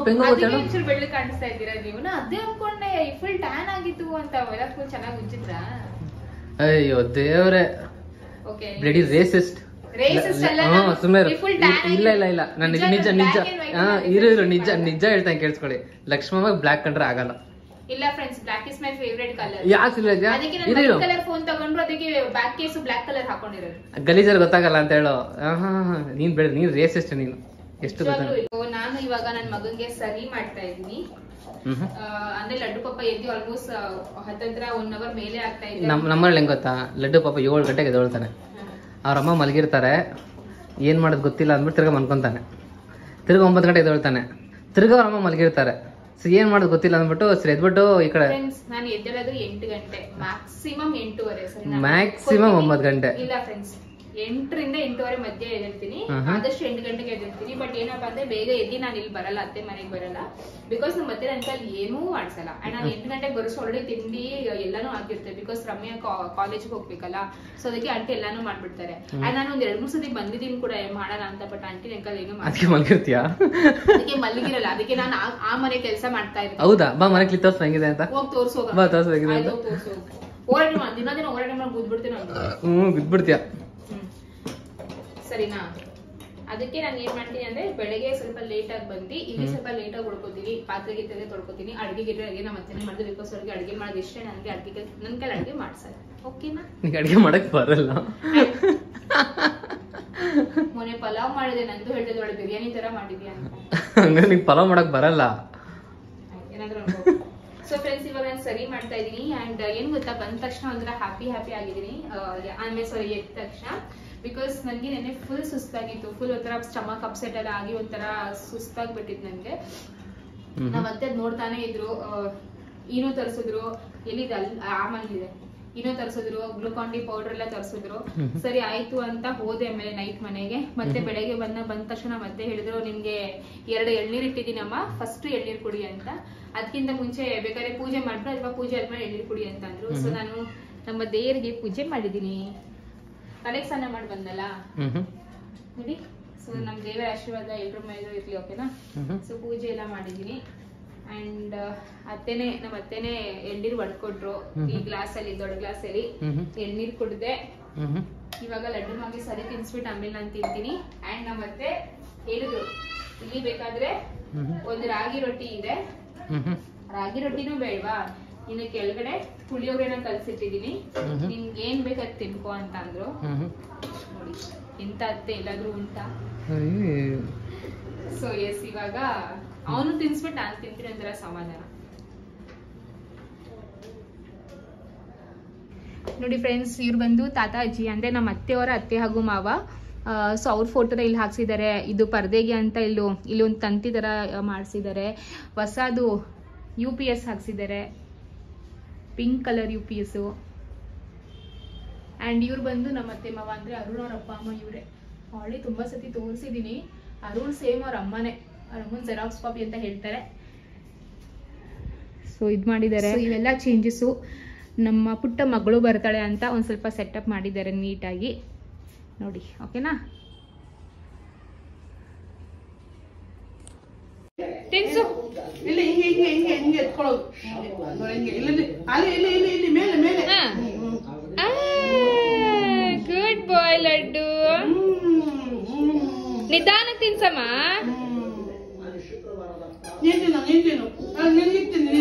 ಹೆಂಗ್ ಬೆಳ್ಳಿ ಕಾಣಿಸ್ತಾ ಇದ್ದೀರಾ ನೀವು? ಅದೇ ಅನ್ಕೊಂಡೆ ಫುಲ್ ಟ್ಯಾನ್ ಆಗಿತ್ತು ಅಂತ. ಅವೆಲ್ಲ ಫುಲ್ ಚೆನ್ನಾಗಿ ಉಜ್ಜಿದ್ರಾ? ಅಯ್ಯೋ ದೇವ್ರೆ, ಬ್ಲಡಿ ರೇಸಿಸ್ಟ್. ಇಲ್ಲ ಇಲ್ಲ ಇಲ್ಲ, ನಾನು ನಿಜ ನಿಜ ನಿಜ ಹೇಳ್ತಾನೆ ಕೇಳಿಸ್ಕೊಳ್ಳಿ. ಲಕ್ಷ್ಮಮ್ಮ ಬ್ಲಾಕ್ ಕಂಡ್ರೆ ಆಗಲ್ಲ. ಇಲ್ಲ friends, black is my favourite colour. ಯಾಕೆ ಕಲರ್ ಫೋನ್ ತಗೊಂಡ್ರು ಅದಕ್ಕೆ ಬ್ಯಾಕ್ ಕೇಸು ಬ್ಲಾಕ್ ಕಲರ್ ಹಾಕೊಂಡಿರೋದು. ಗಲೀಜಲ್ಲಿ ಗೊತ್ತಾಗಲ್ಲ ಅಂತ ಹೇಳೋ. ನೀನ್ ಬೇಡ, ನೀನ್ ರೇಸಿಸ್ಟ್ ನೀನು. ಎಷ್ಟು ನಾನು ಇವಾಗ ನನ್ನ ಮಗನ್ಗೆ ಸರಿ ಮಾಡ್ತಾ ಇದ್ದೀನಿ. ಅಂದ್ರೆ ಲಡ್ಡು ಪಾಪ ಎದ್ದು ಆಲ್ಮೋಸ್ಟ್ ಹತ್ತತ್ರ 1 hour ಮೇಲೆ ಆಗ್ತಾ ಇದೆ. ನಮ್ಮಲ್ಲಿ ಹೆಂಗ್ ಗೊತ್ತಾ, ಲಡ್ಡು ಪಾಪ 7 ಗಂಟೆಗೆ ಎದ್ದೇಳ್ತಾನೆ. ಅವ್ರಮ್ಮ ಮಲಗಿರ್ತಾರೆ, ಏನ್ ಮಾಡೋದು ಗೊತ್ತಿಲ್ಲ ಅಂದ್ಬಿಟ್ಟು ತಿರ್ಗಾ ಮನ್ಕೊಂತಾನೆ. ತಿರ್ಗಾ 9 ಗಂಟೆ ಎದ್ದೇಳ್ತಾನೆ. ತಿರ್ಗಾ ಅವ್ರಮ್ಮ ಮಲಗಿರ್ತಾರೆ. ಸೊ ಏನ್ ಮಾಡೋದು ಗೊತ್ತಿಲ್ಲ ಅಂದ್ಬಿಟ್ಟು ಸರಿ ಎದ್ಬಿಟ್ಟು ಈ ಕಡೆ ನಾನು ಎದ್ದೇಳೋದು 8 ಗಂಟೆ, ಮ್ಯಾಕ್ಸಿಮಮ್ 8:30. ಮ್ಯಾಕ್ಸಿಮಮ್ 9 ಗಂಟೆ. ಇಲ್ಲ ಫ್ರೆಂಡ್ಸ್, 8ರಿಂದ 8:30 ಮಧ್ಯೆ ಎದ್ದೇಳ್ತೀನಿ. ಆದಷ್ಟು 8 ಗಂಟೆಗೆ ಎದ್ದೇಳ್ತೀನಿ. ಬಟ್ ಏನಪ್ಪಾ ಅಂದ್ರೆ ಬೇಗ ಎದ್ದಿ ನಾನು ಇಲ್ಲಿ ಬರಲ್ಲ, ಅತ್ತೆ ಮನೆಗೆ ಬರಲ್ಲ. ಬಿಕಾಸ್ ನಮ್ಮ ಮತ್ತೆ ನನ್ನ ಕೈಲಿ ಏನೂ ಮಾಡ್ಸಲ್ಲ. ಅಂಡ್ ನಾನು 8 ಗಂಟೆಗೆ ಬರೋಷ್ಟು ಆಲ್ರೆಡಿ ತಿಂಡಿ ಎಲ್ಲಾನು ಆಗಿರ್ತದೆ. ಬಿಕಾಸ್ ರಮ್ಯಾ ಕಾಲೇಜ್ಗೆ ಹೋಗ್ಬೇಕಲ್ಲ, ಸೊ ಅದಕ್ಕೆ ಆಂಟಿ ಎಲ್ಲಾನು ಮಾಡ್ಬಿಡ್ತಾರೆ. ಅಂಡ್ ನಾನು ಒಂದ್ 2-3 ಸತಿ ಬಂದಿದ್ದೀನಿ ಕೂಡ ಮಾಡೋಣ ಅಂತ. ಬಟ್ ಆಂಟಿ ನನ್ನ ಕೈಲಿ ಏನೋ ಮಲಗಿರ್ತೀಯಾ? ಅದಕ್ಕೆ ಮಲಗಿರಲ್ಲ. ಅದಕ್ಕೆ ನಾನು ಆ ಮನೆ ಕೆಲಸ ಮಾಡ್ತಾ ಇರ್ತೀನಿ. ಹೌದಾ? ಬಾ ಮನೆ ಕ್ಲಿಪ್ ತೋರ್ಸ್ ಹೆಂಗಿದೆ ಅಂತ. ಹೋಗಿ ತೋರ್ಸೋಗ. ಓವರ್ ದಿನ ಓವರ್ ಟೈಮ್ ಗುದ್ಬಿಡ್ತೀನಿ. ಗುದ್ಬಿಡ್ತೀಯಾ? ಸರಿನಾ? ಅದಕ್ಕೆ ನಾನು ಏನ್ ಮಾಡ್ತೀನಿ ಅಂದ್ರೆ ಬೆಳಗ್ಗೆ ಸ್ವಲ್ಪ ಲೇಟ್ ಆಗಿ ಬಂದು ಇಲ್ಲಿ ಸ್ವಲ್ಪ ಲೇಟ್ ಆಗಿ ಉಳ್ಕೋತೀನಿ. ಪಾತ್ರೆ ಗೀತ್ರೆ ತೊಳ್ಕೊತೀನಿ. ಅಡ್ಗೆ ನಮ್ಮ ಅತ್ತೆನೇ ಮಾಡಿದ್ರೆ ಬಿಕಾಸ್ ಅವ್ರಿಗೆ ಅಡ್ಗೆ ಮಾಡೋದು ಇಷ್ಟೇ. ನನಗೆ ಅಡ್ಗೆ ನನ್ ಕೈಲಿ ಅಡ್ಗೆ ಮಾಡ್ಸಲ್ಲ. ಓಕೆನಾ? ನಿಂಗೆ ಅಡ್ಗೆ ಮಾಡಕ್ ಬರಲ್ಲ. ಮೊನ್ನೆ ಪಲಾವ್ ಮಾಡಿದೆ, ನಂದು ಹೇಳ್ತಿದ್ದೆ ಒಳ್ಳೆ ಬಿರಿಯಾನಿ ತರ ಮಾಡಿದ್ಯಾ ಅಂತ. ಹಂಗ ನಿಂಗೆ ಪಲಾವ್ ಮಾಡಕ್ ಬರಲ್ಲ ಏನಾದ್ರು. ಸೊ ಫ್ರೆಂಡ್ಸ್, ಇವಾಗ ನಾನು ಸರಿ ಮಾಡ್ತಾ ಇದೀನಿ. ಅಂಡ್ ಏನ್ ಗೊತ್ತಾ, ಬಂದ ತಕ್ಷಣ ಒಂಥರ ಹ್ಯಾಪಿ ಆಗಿದ್ದೀನಿ. ಆಮೇಲೆ ಸಾರಿ ಎದ್ದ ತಕ್ಷಣ. ಬಿಕಾಸ್ ನನಗೆ ನೆನ್ನೆ ಫುಲ್ ಸುಸ್ತಾಗಿತ್ತು. ಫುಲ್ ಒಂಥರ ಸ್ಟಮಕ್ ಅಪ್ಸೆಟ್ ಎಲ್ಲ ಆಗಿ ಒಂಥರ ಸುಸ್ತಾಗ್ಬಿಟ್ಟಿತ್ತು ನನಗೆ. ನಾವ್ ಅತ್ತೆ ನೋಡ್ತಾನೆ ಇದ್ರು. ಏನೋ ತರಿಸಿದ್ರು, ಎಲ್ಲಿದೆ ಆ ಮನೇಲಿದೆ, ಏನೋ ತರಿಸಿದ್ರು, ಗ್ಲೂಕಾನ್ ಡಿ ಪೌಡರ್ ಎಲ್ಲ ತರಿಸಿದ್ರು. ಸರಿ ಆಯ್ತು ಅಂತ ಹೋದೆ. ಆಮೇಲೆ ನೈಟ್ ಮನೆಗೆ ಮತ್ತೆ ಬೆಳಗ್ಗೆ ಬಂದ ತಕ್ಷಣ ಮತ್ತೆ ಹೇಳಿದ್ರು, ನಿಮ್ಗೆ 2 ಎಳ್ನೀರ್ ಇಟ್ಟಿದ್ದೀನಮ್ಮ, ಫಸ್ಟ್ ಎಳ್ನೀರ್ ಕುಡಿ ಅಂತ. ಅದಕ್ಕಿಂತ ಮುಂಚೆ ಬೇಕಾದ್ರೆ ಪೂಜೆ ಮಾಡ್ಬಿಟ್ಟು ಅಥವಾ ಪೂಜೆ ಆದ್ಮೇಲೆ ಎಳ್ನೀರ್ ಕುಡಿ ಅಂತ ಅಂದ್ರು. ಸೊ ನಾನು ನಮ್ಮ ದೇವರಿಗೆ ಪೂಜೆ ಮಾಡಿದೀನಿ. ತಲೆಗೆ ಸ್ನಾನ ಮಾಡಿ ಬಂದಲ್ಲ ನೋಡಿ. ಸೊ ನಮ್ ದೇವರ ಆಶೀರ್ವಾದ ಎಲ್ರ ಮೇಲೂ ಇರ್ಲಿ. ಓಕೆನಾ? ಸೊ ಪೂಜೆ ಎಲ್ಲ ಮಾಡಿದೀನಿ. ಅಂಡ್ ನಮ್ಮ ಅತ್ತೆನೆ ಎಳ್ನೀರ್ ಹೊಡ್ಕೊಟ್ರು. ಈ ಗ್ಲಾಸ್ ಅಲ್ಲಿ, ದೊಡ್ಡ ಗ್ಲಾಸ್ ಅಲ್ಲಿ ಎಳ್ನೀರ್ ಕುಡ್ದೆ. ಇವಾಗ ಲಡ್ಡು ಮಾಡಿ ಸರಿ ತಿನ್ಸ್ಬಿಟ್ಟು ಆಮೇಲೆ ನಾನು ತಿಂತೀನಿ. ಅಂಡ್ ನಮ್ಮ ಅತ್ತೆ ಹೇಳಿದ್ರು, ಇಲ್ಲಿ ಬೇಕಾದ್ರೆ ಒಂದು ರಾಗಿ ರೊಟ್ಟಿ ಇದೆ, ರಾಗಿ ರೊಟ್ಟಿನೂ ಬೇಡವಾ, ಇನ್ನು ಕೆಳಗಡೆ ಪುಳಿಯೋಗರೆನ ಕಲ್ಸಿಟ್ಟಿದೀನಿ, ನಿನ್ಗೆ ಏನ್ ಬೇಕಾದ್ ತಿನ್ಕೋ ಅಂತ ಅಂದ್ರು. ನೋಡಿ ಎಂತ ಅತ್ತೆ, ಎಲ್ಲಾದ್ರೂ ಉಂಟಾ? ಸೊ ಎಸ್, ಇವಾಗ ಅವನು ತಿನ್ಸ್ಬಿಟ್ಟು ನಾನು ತಿಂತೀನಿ ಅಂತಾರ ಸಮಾಧಾನ. ನೋಡಿ ಫ್ರೆಂಡ್ಸ್, ಇವ್ರು ಬಂದು ತಾತ ಅಜ್ಜಿ, ಅಂದ್ರೆ ನಮ್ಮ ಅತ್ತೆಯವರ ಅತ್ತೆ ಹಾಗೂ ಮಾವ. ಸೊ ಅವ್ರ ಫೋಟೋನ ಇಲ್ಲಿ ಹಾಕ್ಸಿದ್ದಾರೆ. ಇದು ಪರ್ದೆಗೆ ಅಂತ ಇಲ್ಲಿ ಒಂದು ತಂತಿ ತರ ಮಾಡಿಸಿದ್ದಾರೆ. ಹೊಸದು UPS ಹಾಕ್ಸಿದ್ದಾರೆ, ಪಿಂಕ್ ಕಲರ್ UPS. ಅಂಡ್ ಇವ್ರು ಬಂದು ನಮ್ಮ ಅತ್ತೆ ಮಾವ, ಅಂದ್ರೆ ಅರುಣ್ ಅವ್ರ ಅಪ್ಪ ಅಮ್ಮ ಇವರೇ. ಆಲ್ರೆಡಿ ತುಂಬಾ ಸತಿ ತೋರಿಸಿದೀನಿ. ಅರುಣ್ ಸೇಮ್ ಅವ್ರ ಅಮ್ಮನೇ, ಅವ್ರ ಅಮ್ಮನ್ ಜೆರಾಕ್ಸ್ ಕಾಪಿ ಅಂತ ಹೇಳ್ತಾರೆ. ಸೊ ಇದು ಮಾಡಿದ್ದಾರೆ. ಇವೆಲ್ಲ ಚೇಂಜಸ್ಸು ನಮ್ಮ ಪುಟ್ಟ ಮಗಳು ಬರ್ತಾಳೆ ಅಂತ ಒಂದ್ ಸ್ವಲ್ಪ ಸೆಟಪ್ ಮಾಡಿದ್ದಾರೆ ನೀಟಾಗಿ ನೋಡಿ. ಓಕೆನಾ? ತಿನ್ಸು. ಇಲ್ಲಿ ಹಿಂಗೆ ಎತ್ಕೊಳ್ಳೋದು. ಗುಡ್ ಬಾಯ್ ಲಡ್ಡು. ನಿಧಾನ ತಿನ್ಸಮ್ಮ.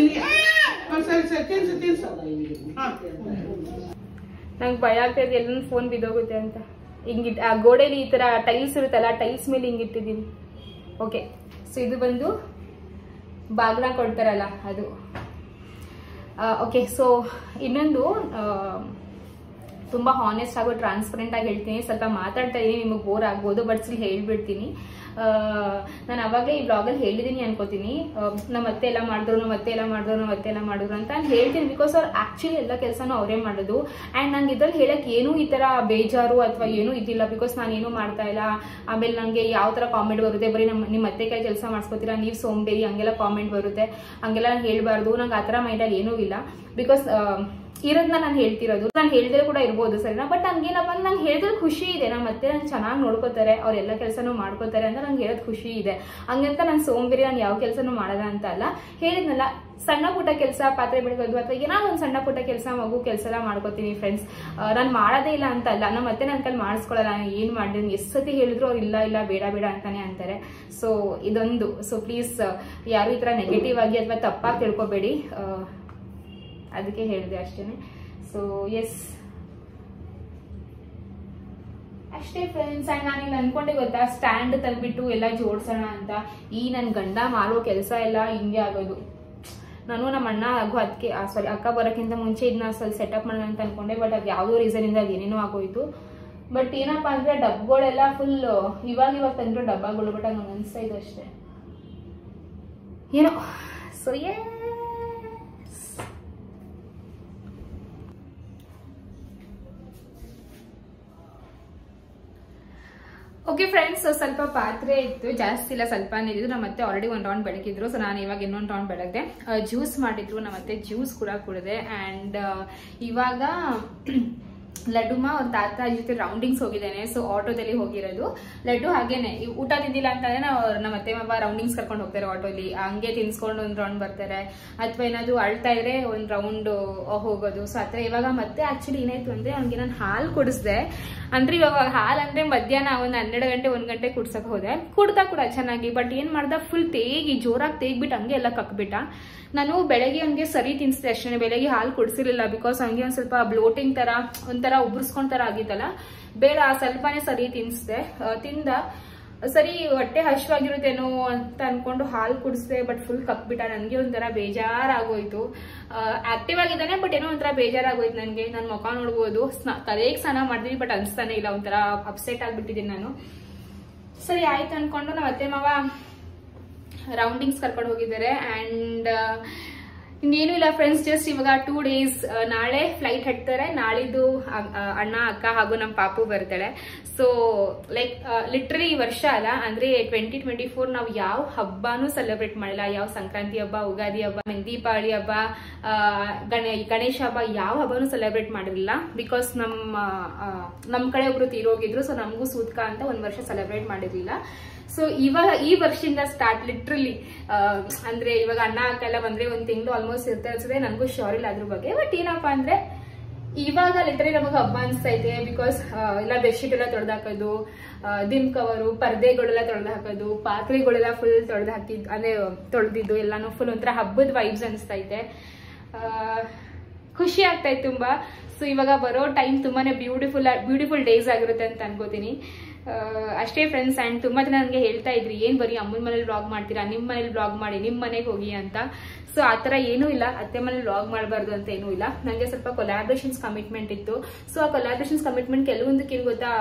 ನಂಗೆ ಭಯ ಆಗ್ತದೆ ಎಲ್ಲ ಫೋನ್ ಬಿದ್ದೋಗುತ್ತೆ ಅಂತ. ಹಿಂಗಿಟ್ಟು ಆ ಗೋಡೆಯಲ್ಲಿ ಈ ತರ ಟೈಲ್ಸ್ ಇರುತ್ತಲ್ಲ, ಟೈಲ್ಸ್ ಮೇಲೆ ಹಿಂಗಿಟ್ಟಿದ್ದೀನಿ. ಓಕೆ, ಸೊ ಇದು ಬಂದು ಬಾಗ್ಲ ಕೊಡ್ತಾರಲ್ಲ ಅದು. ಓಕೆ, ಸೊ ಇನ್ನೊಂದು ತುಂಬ ಹಾನೆಸ್ಟ್ ಹಾಗೂ ಟ್ರಾನ್ಸ್ಪರೆಂಟ್ ಆಗಿ ಹೇಳ್ತೀನಿ. ಸ್ವಲ್ಪ ಮಾತಾಡ್ತಾ ಇದೀನಿ, ನಿಮಗೆ ಬೋರ್ ಆಗ್ಬೋದು, ಬಟ್ ಸ್ಟಿಲ್ ಹೇಳ್ಬಿಡ್ತೀನಿ. ನಾನು ಅವಾಗಲೇ ಈ ಬ್ಲಾಗಲ್ಲಿ ಹೇಳಿದೀನಿ ಅನ್ಕೋತೀನಿ. ನಮ್ಮ ಅತ್ತೆ ಎಲ್ಲ ಮಾಡಿದ್ರು, ನಮ್ಮ ಅತ್ತೆ ಎಲ್ಲ ಮಾಡಿದ್ರು ಅಂತ ನಾನು ಹೇಳ್ತೀನಿ. ಬಿಕಾಸ್ ಅವ್ರು ಆಕ್ಚುಲಿ ಎಲ್ಲ ಕೆಲಸನೂ ಅವರೇ ಮಾಡೋದು. ಆ್ಯಂಡ್ ನಂಗೆ ಇದ್ರಲ್ಲಿ ಹೇಳಕ್ಕೆ ಏನೂ ಈ ಥರ ಬೇಜಾರು ಅಥವಾ ಏನೂ ಇದಿಲ್ಲ. ಬಿಕಾಸ್ ನಾನೇನು ಮಾಡ್ತಾ ಇಲ್ಲ. ಆಮೇಲೆ ನನಗೆ ಯಾವ ಥರ ಕಾಮೆಂಟ್ ಬರುತ್ತೆ, ಬರೀ ನಿಮ್ಮ ಅತ್ತೆ ಕೈ ಕೆಲಸ ಮಾಡಿಸ್ಕೋತೀರಾ, ನೀವು ಸೋಂಬೇರಿ, ಹಂಗೆಲ್ಲ ಕಾಮೆಂಟ್ ಬರುತ್ತೆ. ಹಂಗೆಲ್ಲ ನಾನು ಹೇಳಬಾರ್ದು. ನಂಗೆ ಆ ಥರ ಮೈಂಡಲ್ಲಿ ಏನೂ ಇಲ್ಲ. ಬಿಕಾಸ್ ಇರೋದನ್ನ ನಾನು ಹೇಳ್ತಿರೋದು. ನಾನು ಹೇಳ್ದೇ ಕೂಡ ಇರ್ಬೋದು ಸರಿನಾ, ಬಟ್ ನನ್ಗೇನಪ್ಪ ಅಂದ್ರೆ ನಂಗೆ ಹೇಳಿದ್ರೆ ಖುಷಿ ಇದೆ. ನಮ್ಮ ಮತ್ತೆ ನಂಗೆ ಚೆನ್ನಾಗಿ ನೋಡ್ಕೋತಾರೆ, ಅವ್ರೆಲ್ಲ ಕೆಲಸನೂ ಮಾಡ್ಕೋತಾರೆ ಅಂತ ನಂಗೆ ಹೇಳೋದು ಖುಷಿ ಇದೆ. ಹಂಗಂತ ನಾನು ಸೋಂಬೇರಿ, ನಾನು ಯಾವ ಕೆಲಸನೂ ಮಾಡಲ್ಲ ಅಂತ ಅಲ್ಲ. ಹೇಳಿದ್ನಲ್ಲ, ಸಣ್ಣ ಪುಟ್ಟ ಕೆಲಸ, ಪಾತ್ರೆ ಬೆಳಗೋದು ಅಥವಾ ಏನೋ ಒಂದು ಸಣ್ಣ ಪುಟ್ಟ ಕೆಲಸ, ಮಗು ಕೆಲಸ ಎಲ್ಲ ಮಾಡ್ಕೋತೀನಿ ಫ್ರೆಂಡ್ಸ್. ನಾನು ಮಾಡೋದೇ ಇಲ್ಲ ಅಂತ ಅಲ್ಲ, ನಮ್ಮ ಮತ್ತೆ ನನ್ನ ಕೈಲಿ ಮಾಡಿಸ್ಕೊಳ್ಳಲ್ಲ. ನಾನು ಏನು ಮಾಡಿದ್ದೀನಿ ಎಷ್ಟು ಸತಿ ಹೇಳಿದ್ರು ಅವ್ರು ಇಲ್ಲ ಇಲ್ಲ ಬೇಡ ಬೇಡ ಅಂತಾನೆ ಅಂತಾರೆ. ಸೊ ಇದೊಂದು, ಸೊ ಪ್ಲೀಸ್ ಯಾರು ಈ ಥರ ನೆಗೆಟಿವ್ ಆಗಿ ಅಥವಾ ತಪ್ಪಾಗಿ ತಿಳ್ಕೊಬೇಡಿ, ಅದಕ್ಕೆ ಹೇಳಿದೆ ಅಷ್ಟೇನೆ. ಸೊ ಎಸ್ ಅಷ್ಟೇ ಫ್ರೆಂಡ್ಸ್. ಆ್ಯಂಡ್ ನಾನು ಇಲ್ಲಿ ಅನ್ಕೊಂಡೆ ಗೊತ್ತಾ, ಸ್ಟ್ಯಾಂಡ್ ತಂದ್ಬಿಟ್ಟು ಎಲ್ಲ ಜೋಡ್ಸೋಣ ಅಂತ. ಈ ನನ್ನ ಗಂಡ ಮಾಡೋ ಕೆಲಸ ಎಲ್ಲ ಹಿಂಗೆ ಆಗೋದು. ನಾನು ನಮ್ಮ ಅಣ್ಣ ಹಾಗೂ ಅದಕ್ಕೆ ಸಾರಿ ಅಕ್ಕ ಬರೋಕ್ಕಿಂತ ಮುಂಚೆ ಇದನ್ನ ಸ್ವಲ್ಪ ಸೆಟಪ್ ಮಾಡೋಣ ಅಂತ ಅನ್ಕೊಂಡೆ, ಬಟ್ ಅದು ಯಾವುದೋ ರೀಸನಿಂದ ಅದು ಏನೇನೋ ಆಗೋಯ್ತು. ಬಟ್ ಏನಪ್ಪಾ ಅಂದ್ರೆ ಡಬ್ಗಳೆಲ್ಲ ಫುಲ್ ಇವಾಗ ತಂದಿರೋ ಡಬ್ಬಗಳು, ಬಟ್ ಹಂಗೆ ಅನಿಸ್ತಾ ಇದೆ ಅಷ್ಟೇ ಏನೋ. ಸೊ ಓಕೆ ಫ್ರೆಂಡ್ಸ್, ಸ್ವಲ್ಪ ಪಾತ್ರೆ ಇತ್ತು, ಜಾಸ್ತಿ ಇಲ್ಲ, ಸ್ವಲ್ಪನೇ ಇದ್ದು. ನಮ್ಮ ಮತ್ತೆ ಆಲ್ರೆಡಿ ಒಂದು ರೌಂಡ್ ಬೆಳಗಿದ್ರು, ಸೊ ನಾನು ಇವಾಗ ಇನ್ನೊಂದು ರೌಂಡ್ ಬೆಳಗ್ಗೆ. ಜ್ಯೂಸ್ ಮಾಡಿದ್ರು, ನಮ್ಮ ಮತ್ತೆ ಜ್ಯೂಸ್ ಕೂಡ ಕುಡಿದೆ. ಆ್ಯಂಡ್ ಇವಾಗ ಲಡ್ಡುಮ ಅವ್ರ ತಾತ ಜೊತೆ ರೌಂಡಿಂಗ್ಸ್ ಹೋಗಿದ್ದೇನೆ. ಸೊ ಆಟೋದಲ್ಲಿ ಹೋಗಿರೋದು. ಲಡ್ಡು ಹಾಗೇನೆ ಊಟ ತಿಂದಿಲ್ಲ ಅಂತಂದ್ರೆ ನಮ್ಮ ಅತ್ತೆ ಮಾವ ರೌಂಡಿಂಗ್ಸ್ ಕರ್ಕೊಂಡು ಹೋಗ್ತಾರೆ ಆಟೋಲಿ. ಹಂಗೆ ತಿನ್ಸ್ಕೊಂಡು ಒಂದು ರೌಂಡ್ ಬರ್ತಾರೆ, ಅಥವಾ ಏನಾದ್ರು ಅಳ್ತಾ ಇದ್ರೆ ಒಂದು ರೌಂಡ್ ಹೋಗೋದು. ಸೊ ಆತರ ಇವಾಗ ಮತ್ತೆ ಆಕ್ಚುಲಿ ಏನಾಯ್ತು ಅಂದ್ರೆ ಅವ್ನಿಗೆ ನಾನು ಹಾಲು ಕುಡಿಸ್ದೆ. ಅಂದ್ರೆ ಇವಾಗ ಹಾಲು ಅಂದ್ರೆ ಮಧ್ಯಾಹ್ನ ಒಂದು 12 ಗಂಟೆ 1 ಗಂಟೆ ಕುಡ್ಸಕ್ ಹೋದೆ. ಕುಡ್ದ ಕೂಡ ಚೆನ್ನಾಗಿ, ಬಟ್ ಏನ್ ಮಾಡ್ದ, ಫುಲ್ ಜೋರಾಗಿ ತೇಗ್ಬಿಟ್ಟು ಹಂಗೆ ಎಲ್ಲ ಕಕ್ಬಿಟ್ಟ. ನಾನು ಬೆಳಗ್ಗೆ ಅವ್ನಿಗೆ ಸರಿ ತಿನ್ನಿಸ್ದೆ ಅಷ್ಟೇ, ಬೆಳಗ್ಗೆ ಹಾಲು ಕುಡಿಸಿರ್ಲಿಲ್ಲ. ಬಿಕಾಸ್ ಹಂಗೆ ಒಂದ್ ಸ್ವಲ್ಪ ಬ್ಲೋಟಿಂಗ್ ತರ ಒಂಥರ ಉಬ್ರಿಸ್ಕೊಂಡ್ ತರ ಆಗಿತ್ತಲ್ಲ, ಬೇಡ ಸ್ವಲ್ಪನೇ ಸರಿ ತಿನ್ನಿಸ್ದೆ. ತಿಂದ ಸರಿ ಹೊಟ್ಟೆ ಹಶ್ವಾಗಿರುತ್ತೇನೋ ಅಂತ ಅನ್ಕೊಂಡು ಹಾಲು ಕುಡಿಸ್ದೆ, ಬಟ್ ಫುಲ್ ಕಕ್ಬಿಟ್ಟ. ನನ್ಗೆ ಒಂಥರ ಬೇಜಾರಾಗೋಯ್ತು. ಆಕ್ಟಿವ್ ಆಗಿದ್ದಾನೆ, ಬಟ್ ಏನೋ ಒಂಥರ ಬೇಜಾರಾಗೋಯ್ತು ನನ್ಗೆ. ನನ್ ಮುಖ ನೋಡ್ಬೋದು, ತಲೆಗೆ ಸ್ನಾನ ಮಾಡ್ತೀನಿ, ಬಟ್ ಅನ್ಸ್ತಾನೆ ಇಲ್ಲ, ಒಂಥರ ಅಪ್ಸೆಟ್ ಆಗ್ಬಿಟ್ಟಿದ್ದೀನಿ ನಾನು. ಸರಿ ಆಯ್ತು ಅನ್ಕೊಂಡು ನಮ್ಮ ಅತ್ತೆ ಮಾವ ರೌಂಡಿಂಗ್ಸ್ ಕರ್ಕೊಂಡು ಹೋಗಿದ್ದಾರೆ. ಅಂಡ್ ಇನ್ನೇನು ಇಲ್ಲ ಫ್ರೆಂಡ್ಸ್, ಜಸ್ಟ್ ಇವಾಗ 2 days, ನಾಳೆ ಫ್ಲೈಟ್ ಹತ್ತಾರೆ. ನಾಳಿದ್ದು ಅಣ್ಣ ಅಕ್ಕ ಹಾಗೂ ನಮ್ಮ ಪಾಪು ಬರ್ತಾಳೆ. ಸೊ ಲೈಕ್ ಲಿಟ್ರಲಿ ಈ ವರ್ಷ ಅಲ್ಲ, ಅಂದ್ರೆ 2024 ನಾವು ಯಾವ ಹಬ್ಬನೂ ಸೆಲೆಬ್ರೇಟ್ ಮಾಡಿಲ್ಲ. ಯಾವ ಸಂಕ್ರಾಂತಿ ಹಬ್ಬ, ಉಗಾದಿ ಹಬ್ಬ, ದೀಪಾವಳಿ ಹಬ್ಬ, ಗಣೇಶ ಹಬ್ಬ, ಯಾವ ಹಬ್ಬನೂ ಸೆಲೆಬ್ರೇಟ್ ಮಾಡಿರಲಿಲ್ಲ. ಬಿಕಾಸ್ ನಮ್ಮ ಕಡೆ ಒಬ್ರು ತೀರೋಗಿದ್ರು. ಸೊ ನಮಗೂ ಸೂತ್ಕ ಅಂತ 1 ವರ್ಷ ಸೆಲೆಬ್ರೇಟ್ ಮಾಡಿರ್ಲಿಲ್ಲ. ಸೊ ಇವಾಗ ಈ ವರ್ಷದಿಂದ ಸ್ಟಾರ್ಟ್ ಲಿಟ್ರಲಿ, ಅಂದ್ರೆ ಇವಾಗ ಅಣ್ಣ ಅಕ್ಕ ಎಲ್ಲ ಬಂದ್ರೆ 1 ತಿಂಗಳು ಆಲ್ಮೋಸ್ಟ್ ಇರ್ತಾ ಇರ್ತದೆ. ನನಗೂ ಶೋರ್ ಇಲ್ಲ ಅದ್ರ ಬಗ್ಗೆ. ಬಟ್ ಏನಪ್ಪಾ ಅಂದ್ರೆ ಇವಾಗ ಲಿಟ್ರಲಿ ನಮಗೆ ಹಬ್ಬ ಅನಿಸ್ತಾ ಇದೆ. ಬಿಕಾಸ್ ಎಲ್ಲ ಬೆಡ್ಶೀಟ್ ಎಲ್ಲ ತೊಳೆದು ಹಾಕೋದು, ದಿಮ್ ಕವರು, ಪರ್ದೆಗಳೆಲ್ಲ ತೊಳೆದು ಹಾಕೋದು, ಪಾತ್ರೆಗಳೆಲ್ಲ ಫುಲ್ ತೊಳೆದು ಹಾಕಿದ್ದು, ಅಂದ್ರೆ ತೊಳೆದಿದ್ದು ಎಲ್ಲಾನು ಫುಲ್ ಒಂಥರ ಹಬ್ಬದ ವೈಬ್ಸ್ ಅನಿಸ್ತಾ ಇದೆ. ಖುಷಿ ಆಗ್ತಾ ಇತ್ತು ತುಂಬಾ. ಸೊ ಇವಾಗ ಬರೋ ಟೈಮ್ ತುಂಬಾನೇ ಬ್ಯೂಟಿಫುಲ್ ಡೇಸ್ ಆಗಿರುತ್ತೆ ಅಂತ ಅನ್ಕೋತೀನಿ. ಅಷ್ಟೇ ಫ್ರೆಂಡ್ಸ್. ಅಂಡ್ ತುಂಬಾ ಜನ ನನಗೆ ಹೇಳ್ತಾ ಇದ್ರಿ, ಏನ್ ಬರೀ ಅಮ್ಮನ ಮನೇಲಿ ವ್ಲಾಗ್ ಮಾಡ್ತೀರಾ, ನಿಮ್ ಮನೇಲಿ ವ್ಲಾಗ್ ಮಾಡಿ, ನಿಮ್ ಮನೆಗೆ ಹೋಗಿ ಅಂತ. ಸೊ ಆತರ ಏನೂ ಇಲ್ಲ, ಅತ್ತೆ ಮನೇಲಿ ವ್ಲಾಗ್ ಮಾಡಬಾರ್ದು ಅಂತ ಏನೂ ಇಲ್ಲ. ನಂಗೆ ಸ್ವಲ್ಪ ಕೊಲಾಬ್ರೇಷನ್ಸ್ ಕಮಿಟ್ಮೆಂಟ್ ಇತ್ತು. ಸೊ ಆ ಕೊಲಾಬ್ರೇಷನ್ಸ್ ಕಮಿಟ್ಮೆಂಟ್ ಕೆಲವೊಂದಕ್ಕೆ ಏನ್ ಗೊತ್ತಾ,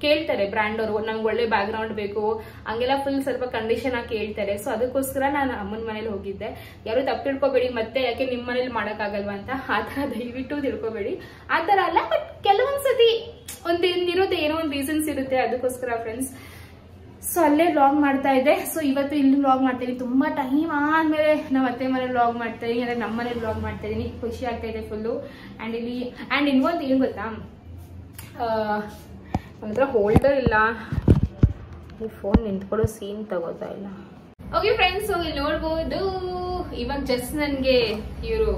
ಕೇಳ್ತಾರೆ ಬ್ರ್ಯಾಂಡ್ ಅವರು, ನಮ್ಗೆ ಒಳ್ಳೆ ಬ್ಯಾಕ್ ಗ್ರೌಂಡ್ ಬೇಕು, ಹಂಗೆಲ್ಲ ಫುಲ್ ಸ್ವಲ್ಪ ಕಂಡೀಷನ್ ಆಗಿ ಕೇಳ್ತಾರೆ. ಸೊ ಅದಕ್ಕೋಸ್ಕರ ನಾನು ಅಮ್ಮನ ಮನೇಲಿ ಹೋಗಿದ್ದೆ. ಯಾರು ತಪ್ಪು ತಿಳ್ಕೊಬೇಡಿ, ಮತ್ತೆ ಯಾಕೆ ನಿಮ್ ಮನೇಲಿ ಮಾಡಕ್ಕಾಗಲ್ವಾ ಅಂತ ಆತರ ದಯವಿಟ್ಟು ತಿಳ್ಕೊಬೇಡಿ. ಆತರ ಅಲ್ಲ, ಬಟ್ ಕೆಲವೊಂದ್ಸತಿ ಒಂದಿರುತ್ತೆ, ಏನೋ ಒಂದು ರೀಸನ್ಸ್ ಇರುತ್ತೆ, ಅದಕ್ಕೋಸ್ಕರ ಫ್ರೆಂಡ್ಸ್. ಸೊ ಅಲ್ಲೇ ವ್ಲಾಗ್ ಮಾಡ್ತಾ ಇದ್ದೆ. ಸೊ ಇವತ್ತು ಇಲ್ಲಿ ವ್ಲಾಗ್ ಮಾಡ್ತೀನಿ. ತುಂಬಾ ಟೈಮ್ ಆದ್ಮೇಲೆ ನಾವು ಅತ್ತೆ ಮನೇಲಿ ವ್ಲಾಗ್ ಮಾಡ್ತಾ ಇದೀನಿ, ಅಂದ್ರೆ ನಮ್ಮ ಮನೇಲಿ ವ್ಲಾಗ್ ಮಾಡ್ತಾ ಇದೀನಿ. ಖುಷಿ ಆಗ್ತಾ ಇದೆ ಫುಲ್ಲು. ಅಂಡ್ ಇನ್ನೊಂದು ಏನ್ ಗೊತ್ತಾ, ಒಂಥರ ಹೋಲ್ಡರ್ ಇಲ್ಲ, ಈ ಫೋನ್ ನಿಂತ್ಕೊಳ್ಳೋ ಸೀನ್ ತಗೋತಾ ಇಲ್ಲ. ಓಕೆ ಫ್ರೆಂಡ್ಸ್, ಇಲ್ಲಿ ನೋಡ್ಬೋದು ಇವಾಗ ಜಸ್ಟ್ ನನ್ಗೆ ಇವರು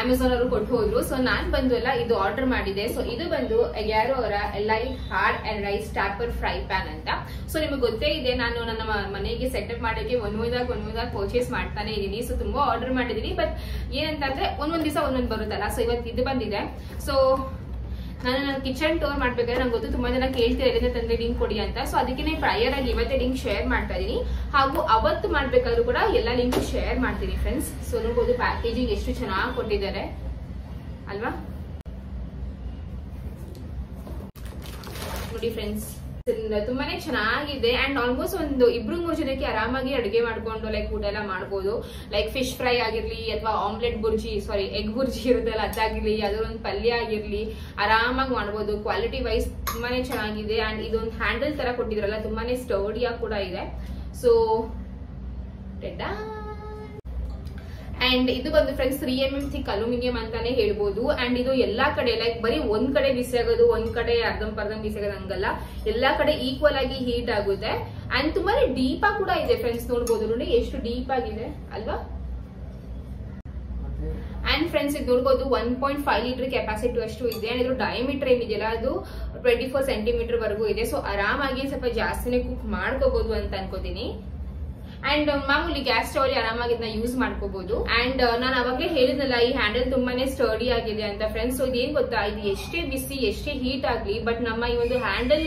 ಅಮೆಝಾನ್ ಅವರು ಕೊಟ್ಟು ಹೋದ್ರು. ಸೊ ನಾನ್ ಬಂದು ಎಲ್ಲ ಇದು ಆರ್ಡರ್ ಮಾಡಿದೆ. ಸೊ ಇದು ಬಂದು ಯಾರೋ ಅವರ light hard and rice tapper fry pan ಅಂತ. ಸೊ ನಿಮಗೆ ಗೊತ್ತೇ ಇದೆ, ನಾನು ನನ್ನ ಮನೆಗೆ ಸೆಟಪ್ ಮಾಡೋಕೆ ಒಂದೊಂದಾಗ ಪರ್ಚೇಸ್ ಮಾಡ್ತಾನೆ ಇದೀನಿ. ಸೊ ತುಂಬಾ ಆರ್ಡರ್ ಮಾಡಿದೀನಿ, ಬಟ್ ಏನಂತಂದ್ರೆ ಒಂದೊಂದ್ ದಿವಸ ಒಂದೊಂದು ಬರುತ್ತಲ್ಲ. ಸೊ ಇವತ್ತು ಇದು ಬಂದಿದೆ. ಸೊ ನಾನು ಕಿಚನ್ ಟೂರ್ ಮಾಡ್ಬೇಕಾದ್ರೆ ನಂಗೆ ಗೊತ್ತು ತುಂಬಾ ಜನ ಕೇಳ್ತೀರಾ ಇದನ್ನ ತಂದ್ರೆ ಲಿಂಕ್ ಕೊಡಿ ಅಂತ. ಸೊ ಅದಕ್ಕೆ ಪ್ರಯರ್ ಆಗಿ ಇವತ್ತೇ ಲಿಂಕ್ ಶೇರ್ ಮಾಡ್ತಾ ಇದೀನಿ. ಹಾಗೂ ಅವತ್ತು ಮಾಡ್ಬೇಕಾದ್ರೂ ಕೂಡ ಎಲ್ಲ ಲಿಂಕ್ ಶೇರ್ ಮಾಡ್ತೀನಿ ಫ್ರೆಂಡ್ಸ್. ಸೊ ನೋಡ್ಬೋದು ಪ್ಯಾಕೇಜಿಂಗ್ ಎಷ್ಟು ಚೆನ್ನಾಗಿ ಕೊಟ್ಟಿದ್ದಾರೆ ಅಲ್ವಾ, ನೋಡಿ ಫ್ರೆಂಡ್ಸ್. ತುಂಬಾನೇ ಚೆನ್ನಾಗಿದೆ. ಅಂಡ್ ಆಲ್ಮೋಸ್ಟ್ ಒಂದು 2-3 ಜನಕ್ಕೆ ಆರಾಮಾಗಿ ಅಡುಗೆ ಮಾಡ್ಕೊಂಡು ಲೈಕ್ ಊಟ ಎಲ್ಲ ಮಾಡ್ಬೋದು. ಲೈಕ್ ಫಿಶ್ ಫ್ರೈ ಆಗಿರ್ಲಿ, ಅಥವಾ ಎಗ್ ಬುರ್ಜಿ ಇರುತ್ತಲ್ಲ ಅದಾಗಿರ್ಲಿ, ಅದೊಂದು ಪಲ್ಯ ಆಗಿರ್ಲಿ, ಆರಾಮಾಗಿ ಮಾಡ್ಬೋದು. ಕ್ವಾಲಿಟಿ ವೈಸ್ ತುಂಬಾನೇ ಚೆನ್ನಾಗಿದೆ. ಅಂಡ್ ಇದೊಂದು ಹ್ಯಾಂಡಲ್ ತರ ಕೊಟ್ಟಿದ್ರಲ್ಲ, ತುಂಬಾನೇ ಸ್ಟೌಡಿಯಾಗಿ ಕೂಡ ಇದೆ. ಸೊ ಅಂಡ್ ಇದು ಬಂದು ಫ್ರೆಂಡ್ಸ್ 3mm ಥಿಕ್ ಅಲ್ಯೂಮಿನಿಯಂ ಅಂತಾನೆ ಹೇಳ್ಬೋದು. ಅಂಡ್ ಇದು ಎಲ್ಲಾ ಕಡೆ ಲೈಕ್ ಬರೀ ಒಂದ್ ಕಡೆ ಬಿಸಿ ಆಗೋದು, ಒಂದ್ ಕಡೆ ಅರ್ಧಂಬರ್ಧಂ ಬಿಸಿ ಆಗೋದು ಹಂಗಲ್ಲ, ಎಲ್ಲಾ ಕಡೆ ಈಕ್ವಲ್ ಆಗಿ ಹೀಟ್ ಆಗುತ್ತೆ. ಅಂಡ್ ತುಂಬಾನೇ ಡೀಪ್ ಆಗಿ ಕೂಡ ಇದೆ ಫ್ರೆಂಡ್ಸ್, ನೋಡ್ಬೋದು ನೋಡಿ ಎಷ್ಟು ಡೀಪ್ ಆಗಿದೆ ಅಲ್ವಾ. ಅಂಡ್ ಫ್ರೆಂಡ್ಸ್ ಇದು ನೋಡ್ಬೋದು 1.5 ಲೀಟರ್ ಕೆಪಾಸಿಟಿ ಅಷ್ಟು ಇದೆ. ಅಂಡ್ ಇದ್ರ ಡಯಾಮೀಟರ್ ಏನಿದೆಯಲ್ಲ ಅದು 24 ಸೆಂಟಿಮೀಟರ್ ವರೆಗೂ ಇದೆ. ಸೊ ಆರಾಮಾಗಿ ಸ್ವಲ್ಪ ಜಾಸ್ತಿನೇ ಕುಕ್ ಮಾಡ್ಕೋಬಹುದು ಅಂತ ಅನ್ಕೋತೀನಿ. ಅಂಡ್ ಮಾಮೂಲಿ ಗ್ಯಾಸ್ ಸ್ಟವ್ ಅಲ್ಲಿ ಆರಾಮಾಗಿ ಇದನ್ನ ಯೂಸ್ ಮಾಡ್ಕೋಬಹುದು. ಅಂಡ್ ನಾನು ಅವಾಗಲೇ ಹೇಳಿದ್ನಲ್ಲ ಈ ಹ್ಯಾಂಡಲ್ ತುಂಬಾನೇ ಸ್ಟರ್ಡಿ ಆಗಿದೆ ಅಂತ ಫ್ರೆಂಡ್ಸ್. ಸೊ ಇದೇನ್ ಗೊತ್ತಾ, ಇದು ಎಷ್ಟೇ ಬಿಸಿ ಎಷ್ಟೇ ಹೀಟ್ ಆಗ್ಲಿ ಬಟ್ ನಮ್ಮ ಈ ಒಂದು ಹ್ಯಾಂಡಲ್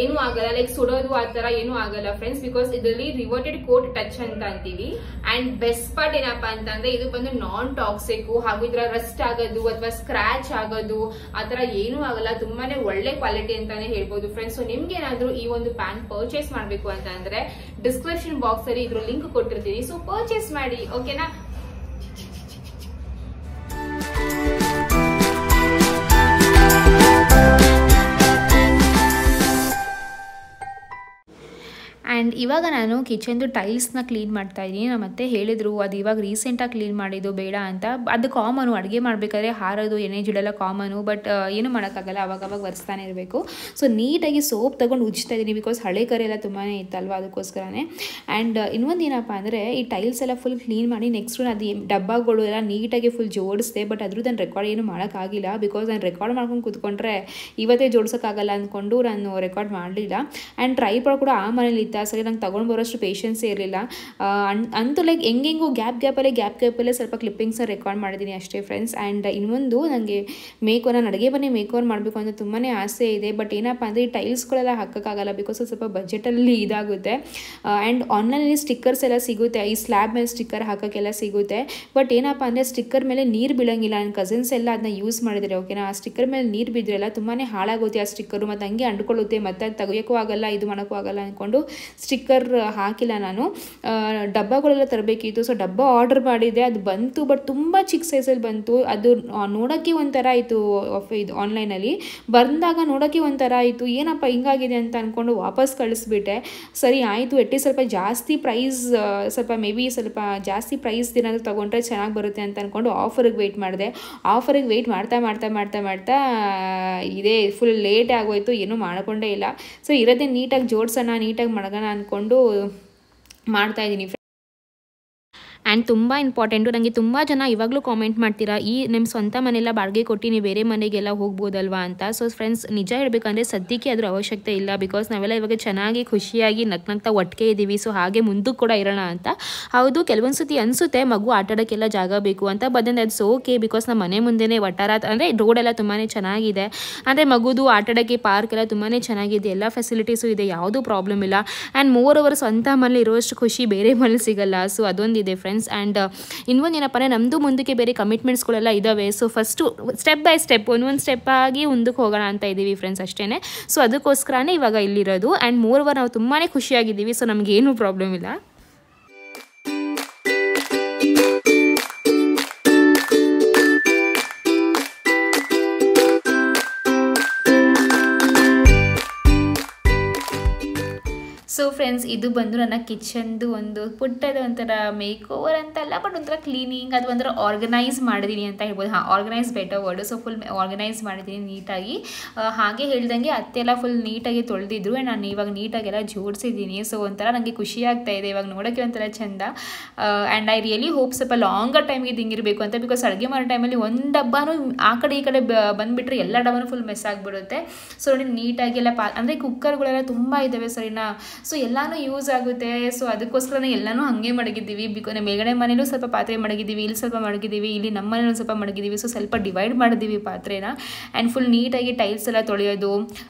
ಏನು ಆಗಲ್ಲ, ಲೈಕ್ ಸುಡೋದು ಆ ತರ ಏನು ಆಗಲ್ಲ ಫ್ರೆಂಡ್ಸ್, ಬಿಕಾಸ್ ಇದರಲ್ಲಿ ರಿವರ್ಟೆಡ್ ಕೋಟ್ ಟಚ್ ಅಂತ ಅಂತೀವಿ. ಅಂಡ್ ಬೆಸ್ಟ್ ಪಾರ್ಟ್ ಏನಪ್ಪಾ ಅಂತಂದ್ರೆ ಇದು ಬಂದು ನಾನ್ ಟಾಕ್ಸಿಕ್, ಹಾಗೂ ಇದರ ರಸ್ಟ್ ಆಗೋದು ಅಥವಾ ಸ್ಕ್ರಾಚ್ ಆಗೋದು ಆತರ ಏನೂ ಆಗಲ್ಲ. ತುಂಬಾನೇ ಒಳ್ಳೆ ಕ್ವಾಲಿಟಿ ಅಂತಾನೆ ಹೇಳ್ಬೋದು ಫ್ರೆಂಡ್ಸ್. ಸೊ ನಿಮ್ಗೆ ಏನಾದ್ರೂ ಈ ಒಂದು ಪ್ಯಾನ್ ಪರ್ಚೇಸ್ ಮಾಡ್ಬೇಕು ಅಂತ ಅಂದ್ರೆ ಡಿಸ್ಕ್ರಿಪ್ಷನ್ ಬಾಕ್ಸ್ ಅಲ್ಲಿ ಇದ್ರ ಲಿಂಕ್ ಕೊಟ್ಟಿರ್ತೀನಿ. ಸೊ ಪರ್ಚೇಸ್ ಮಾಡಿ, ಓಕೆನಾ. ಆ್ಯಂಡ್ ಇವಾಗ ನಾನು ಕಿಚನ್ದು ಟೈಲ್ಸ್ನ ಕ್ಲೀನ್ ಮಾಡ್ತಾ ಇದ್ದೀನಿ. ನಾನು ಮತ್ತೆ ಹೇಳಿದ್ರು ಅದು ಇವಾಗ ರೀಸೆಂಟಾಗಿ ಕ್ಲೀನ್ ಮಾಡಿದ್ದು ಬೇಡ ಅಂತ. ಅದು ಕಾಮನು, ಅಡುಗೆ ಮಾಡಬೇಕಾದ್ರೆ ಹಾರೋದು ಎಣ್ಣೆ ಜಿಡೆಲ್ಲ ಕಾಮನು, ಬಟ್ ಏನು ಮಾಡೋಕ್ಕಾಗಲ್ಲ, ಅವಾಗವಾಗ ಒರೆಸ್ತಾನೆ ಇರಬೇಕು. ಸೊ ನೀಟಾಗಿ ಸೋಪ್ ತೊಗೊಂಡು ಉಜ್ತಾ ಇದ್ದೀನಿ, ಬಿಕಾಸ್ ಹಳೆ ಕರೆ ಎಲ್ಲ ತುಂಬಾ ಇತ್ತಲ್ವ, ಅದಕ್ಕೋಸ್ಕರನೇ. ಆ್ಯಂಡ್ ಇನ್ನೊಂದು ಏನಪ್ಪ ಅಂದರೆ ಈ ಟೈಲ್ಸ್ ಎಲ್ಲ ಫುಲ್ ಕ್ಲೀನ್ ಮಾಡಿ ನೆಕ್ಸ್ಟ್ ಅದು ಡಬ್ಬಗಳು ಎಲ್ಲ ನೀಟಾಗಿ ಫುಲ್ ಜೋಡಿಸಿದೆ. ಬಟ್ ಅದ್ರದ್ದು ನಾನು ರೆಕಾರ್ಡ್ ಏನು ಮಾಡೋಕ್ಕಾಗಿಲ್ಲ, ಬಿಕಾಸ್ ನಾನು ರೆಕಾರ್ಡ್ ಮಾಡ್ಕೊಂಡು ಕೂತ್ಕೊಂಡ್ರೆ ಇವತ್ತೇ ಜೋಡ್ಸೋಕ್ಕಾಗಲ್ಲ ಅಂದ್ಕೊಂಡು ನಾನು ರೆಕಾರ್ಡ್ ಮಾಡಲಿಲ್ಲ. ಆ್ಯಂಡ್ ಟ್ರೈಪಾಡ್ ಕೂಡ ಆ ಮನೇಲಿ ಇತ್ತು, ಸರಿ ನಂಗೆ ತೊಗೊಂಡು ಬರೋಷ್ಟು ಪೇಷನ್ಸೇ ಇರಲಿಲ್ಲ. ಅಂತೂ ಲೈಕ್ ಹೆಂಗೆಂಗೂ ಗ್ಯಾಪಲ್ಲೇ ಸ್ವಲ್ಪ ಕ್ಲಿಪ್ಪಿಂಗ್ಸ್ನ ರೆಕಾರ್ಡ್ ಮಾಡಿದ್ದೀನಿ ಅಷ್ಟೇ ಫ್ರೆಂಡ್ಸ್. ಆ್ಯಂಡ್ ಇನ್ನೊಂದು ನನಗೆ ನಾನು ಅಡುಗೆ ಮನೆ ಮೇಕೋವರ್ ಮಾಡಬೇಕು ಅಂತ ತುಂಬಾ ಆಸೆ ಇದೆ. ಬಟ್ ಏನಪ್ಪ ಅಂದರೆ ಈ ಟೈಲ್ಸ್ಗಳೆಲ್ಲ ಹಾಕೋಕ್ಕಾಗಲ್ಲ, ಬಿಕಾಸ್ ಸ್ವಲ್ಪ ಬಜೆಟಲ್ಲಿ ಇದಾಗುತ್ತೆ. ಆ್ಯಂಡ್ ಆನ್ಲೈನಲ್ಲಿ ಸ್ಟಿಕ್ಕರ್ಸ್ ಎಲ್ಲ ಸಿಗುತ್ತೆ, ಈ ಸ್ಲ್ಯಾಬ್ ಮೇಲೆ ಸ್ಟಿಕ್ಕರ್ ಹಾಕೋಕ್ಕೆಲ್ಲ ಸಿಗುತ್ತೆ. ಬಟ್ ಏನಪ್ಪ ಅಂದರೆ ಸ್ಟಿಕ್ಕರ್ ಮೇಲೆ ನೀರು ಬೀಳಂಗಿಲ್ಲ. ನನ್ನ ಕಸಿನ್ಸ್ ಎಲ್ಲ ಅದನ್ನ ಯೂಸ್ ಮಾಡಿದರೆ, ಓಕೆನಾ. ಆ ಸ್ಟಿಕ್ಕರ್ ಮೇಲೆ ನೀರು ಬಿದ್ದರೆಲ್ಲ ತುಂಬಾ ಹಾಳಾಗುತ್ತೆ ಆ ಸ್ಟಿಕ್ಕರು, ಮತ್ತು ಹಂಗೆ ಅಂಡ್ಕೊಳ್ಳುತ್ತೆ, ಮತ್ತು ಅದು ತೆಗಿಯೋಕ್ಕೂ ಆಗಲ್ಲ, ಇದು ಮಾಡೋಕ್ಕೂ ಆಗಲ್ಲ ಅಂದ್ಕೊಂಡು ಸ್ಟಿಕ್ಕರ್ ಹಾಕಿಲ್ಲ ನಾನು. ಡಬ್ಬಗಳೆಲ್ಲ ತರಬೇಕಿತ್ತು, ಸೊ ಡಬ್ಬ ಆರ್ಡರ್ ಮಾಡಿದೆ, ಅದು ಬಂತು. ಬಟ್ ತುಂಬ ಚಿಕ್ಕ ಸೈಜಲ್ಲಿ ಬಂತು. ಅದು ನೋಡೋಕ್ಕೆ ಒಂಥರ ಆಯಿತು, ಇದು ಆನ್ಲೈನಲ್ಲಿ ಬಂದಾಗ ನೋಡೋಕ್ಕೆ ಒಂಥರ ಆಯಿತು, ಏನಪ್ಪ ಹಿಂಗಾಗಿದೆ ಅಂತ ಅಂದ್ಕೊಂಡು ವಾಪಸ್ ಕಳಿಸ್ಬಿಟ್ಟೆ. ಸರಿ ಆಯಿತು, ಎಟ್ಟಿ ಸ್ವಲ್ಪ ಜಾಸ್ತಿ ಪ್ರೈಸ್, ಮೇ ಬಿ ಸ್ವಲ್ಪ ಜಾಸ್ತಿ ಪ್ರೈಸ್ ಏನಾದರೂ ತೊಗೊಂಡ್ರೆ ಚೆನ್ನಾಗಿ ಬರುತ್ತೆ ಅಂತ ಅಂದ್ಕೊಂಡು ಆಫರಿಗೆ ವೆಯ್ಟ್ ಮಾಡಿದೆ. ಆಫರಿಗೆ ವೆಯ್ಟ್ ಮಾಡ್ತಾ ಇದೇ ಫುಲ್ ಲೇಟ್ ಆಗೋಯ್ತು, ಏನೂ ಮಾಡಿಕೊಂಡೇ ಇಲ್ಲ. ಸೊ ಇರೋದೇ ನೀಟಾಗಿ ಜೋಡ್ಸೋಣ, ನೀಟಾಗಿ ಮಡಗೋಣ ಅಂದ್ಕೊಂಡು ಮಾಡ್ತಾಯಿದ್ದೀನಿ. ಆ್ಯಂಡ್ ತುಂಬ ಇಂಪಾರ್ಟೆಂಟು, ನನಗೆ ತುಂಬ ಜನ ಇವಾಗಲೂ ಕಾಮೆಂಟ್ ಮಾಡ್ತೀರಾ, ಈ ನಿಮ್ಮ ಸ್ವಂತ ಮನೆಯೆಲ್ಲ ಬಾಡಿಗೆ ಕೊಟ್ಟು ನೀವು ಬೇರೆ ಮನೆಗೆಲ್ಲ ಹೋಗ್ಬೋದಲ್ವಾ ಅಂತ. ಸೊ ಫ್ರೆಂಡ್ಸ್, ನಿಜ ಹೇಳಬೇಕಂದ್ರೆ ಸದ್ಯಕ್ಕೆ ಅದ್ರ ಅವಶ್ಯಕತೆ ಇಲ್ಲ, ಬಿಕಾಸ್ ನಾವೆಲ್ಲ ಇವಾಗ ಚೆನ್ನಾಗಿ ಖುಷಿಯಾಗಿ ನಗ್ನಗ್ತಾ ಒಟ್ಟಿಗೆ ಇದ್ದೀವಿ. ಸೊ ಹಾಗೆ ಮುಂದಕ್ಕೆ ಕೂಡ ಇರೋಣ ಅಂತ. ಹೌದು, ಕೆಲವೊಂದು ಸತಿ ಅನಿಸುತ್ತೆ ಮಗು ಆಟಾಡೋಕ್ಕೆಲ್ಲ ಜಾಗ ಬೇಕು ಅಂತ, ಬಟ್ ದಟ್ಸ್ ಓಕೆ, ಬಿಕಾಸ್ ನಮ್ಮ ಮನೆ ಮುಂದೆನೇ ವಟಾರ ಅಂದರೆ ರೋಡೆಲ್ಲ ತುಂಬಾ ಚೆನ್ನಾಗಿದೆ. ಅಂದರೆ ಮಗುದು ಆಟಾಡೋಕ್ಕೆ ಪಾರ್ಕ್ ಎಲ್ಲ ತುಂಬಾ ಚೆನ್ನಾಗಿದೆ, ಎಲ್ಲ ಫೆಸಿಲಿಟೀಸು ಇದೆ, ಯಾವುದೂ ಪ್ರಾಬ್ಲಮ್ ಇಲ್ಲ. ಆ್ಯಂಡ್ ಮೋರ್ ಓವರ್ ಸ್ವಂತ ಮನೇಲಿ ಇರೋಷ್ಟು ಖುಷಿ ಬೇರೆ ಮನೇಲಿ ಸಿಗಲ್ಲ. So ಅದೊಂದಿದೆ friends. ಆ್ಯಂಡ್ ಇನ್ನೊಂದು ಏನಪ್ಪ ಅಂದರೆ ನಮ್ಮದು ಮುಂದಕ್ಕೆ ಬೇರೆ ಕಮಿಟ್ಮೆಂಟ್ಸ್ಗಳೆಲ್ಲ ಇದ್ದಾವೆ. So first step by step ಒಂದೊಂದು ಸ್ಟೆಪ್ ಆಗಿ ಮುಂದಕ್ಕೆ ಹೋಗೋಣ ಅಂತ ಇದ್ದೀವಿ ಫ್ರೆಂಡ್ಸ್, ಅಷ್ಟೇ. ಸೊ ಅದಕ್ಕೋಸ್ಕರನೇ ಇವಾಗ ಇಲ್ಲಿರೋದು. ಆ್ಯಂಡ್ ಮೋರ್ ಓವರ್ ನಾವು ತುಂಬಾ ಖುಷಿಯಾಗಿದ್ದೀವಿ. ಸೊ ನಮಗೇನೂ ಪ್ರಾಬ್ಲಮ್ ಇಲ್ಲ. ಸೊ ಫ್ರೆಂಡ್ಸ್, ಇದು ಬಂದು ನನ್ನ ಕಿಚನ್ದು ಒಂದು ಪುಟ್ಟದ ಒಂಥರ ಮೇಕ್ ಓವರ್ ಅಂತಲ್ಲ, ಬಟ್ ಒಂಥರ ಕ್ಲೀನಿಂಗ್, ಅದು ಒಂಥರ ಆರ್ಗನೈಸ್ ಮಾಡಿದ್ದೀನಿ ಅಂತ ಹೇಳ್ಬೋದು. Organise better word. So full organise ಮಾಡಿದ್ದೀನಿ ನೀಟಾಗಿ. ಹಾಗೆ ಹೇಳ್ದಂಗೆ ಅತ್ತೆಲ್ಲ ಫುಲ್ ನೀಟಾಗಿ ತೊಳೆದಿದ್ರು, ಆ್ಯಂಡ್ ನಾನು ಇವಾಗ ನೀಟಾಗೆಲ್ಲ ಜೋಡಿಸಿದ್ದೀನಿ. ಸೊ ಒಂಥರ ನನಗೆ ಖುಷಿ ಆಗ್ತಾ ಇದೆ, ಇವಾಗ ನೋಡೋಕ್ಕೆ ಒಂಥರ ಚೆಂದ. ಆ್ಯಂಡ್ ಐ ರಿಯಲಿ ಹೋಪ್ ಸ್ವಲ್ಪ ಲಾಂಗರ್ ಟೈಮ್ಗೆ ಹಿಂಗಿರಬೇಕು ಅಂತ, ಬಿಕಾಸ್ ಅಡುಗೆ ಮಾಡೋ ಟೈಮಲ್ಲಿ ಒಂದು ಡಬ್ಬನೂ ಆ ಕಡೆ ಈ ಕಡೆ ಬಂದುಬಿಟ್ರೆ ಎಲ್ಲ ಡಬ್ಬನೂ ಫುಲ್ ಮೆಸ್ ಆಗಿಬಿಡುತ್ತೆ. ಸೊ ನೋಡಿ ನೀಟಾಗಿ ಎಲ್ಲ ಅಂದರೆ ಕುಕ್ಕರ್ಗಳೆಲ್ಲ ತುಂಬ ಇದ್ದಾವೆ ಸರಿನಾ. ಸೊ ಎಲ್ಲಾನು ಯೂಸ್ ಆಗುತ್ತೆ. ಸೊ ಅದಕ್ಕೋಸ್ಕರನೇ ಎಲ್ಲನೂ ಹಾಗೆ ಮಡಗಿದ್ದೀವಿ. ಮೇಲ್ಗಡೆ ಮನೇಲೂ ಸ್ವಲ್ಪ ಪಾತ್ರೆ ಮಡಗಿದ್ದೀವಿ, ಇಲ್ಲಿ ಸ್ವಲ್ಪ ಮಡಗಿದ್ದೀವಿ, ಇಲ್ಲಿ ನಮ್ಮ ಮನೇಲೂ ಸ್ವಲ್ಪ ಮಡಗಿದ್ದೀವಿ. ಸೊ ಸ್ವಲ್ಪ ಡಿವೈಡ್ ಮಾಡಿದ್ದೀವಿ ಪಾತ್ರೆನ. ಆ್ಯಂಡ್ ಫುಲ್ ನೀಟಾಗಿ ಟೈಲ್ಸ್ ಎಲ್ಲ ತೊಳೆಯೋದು,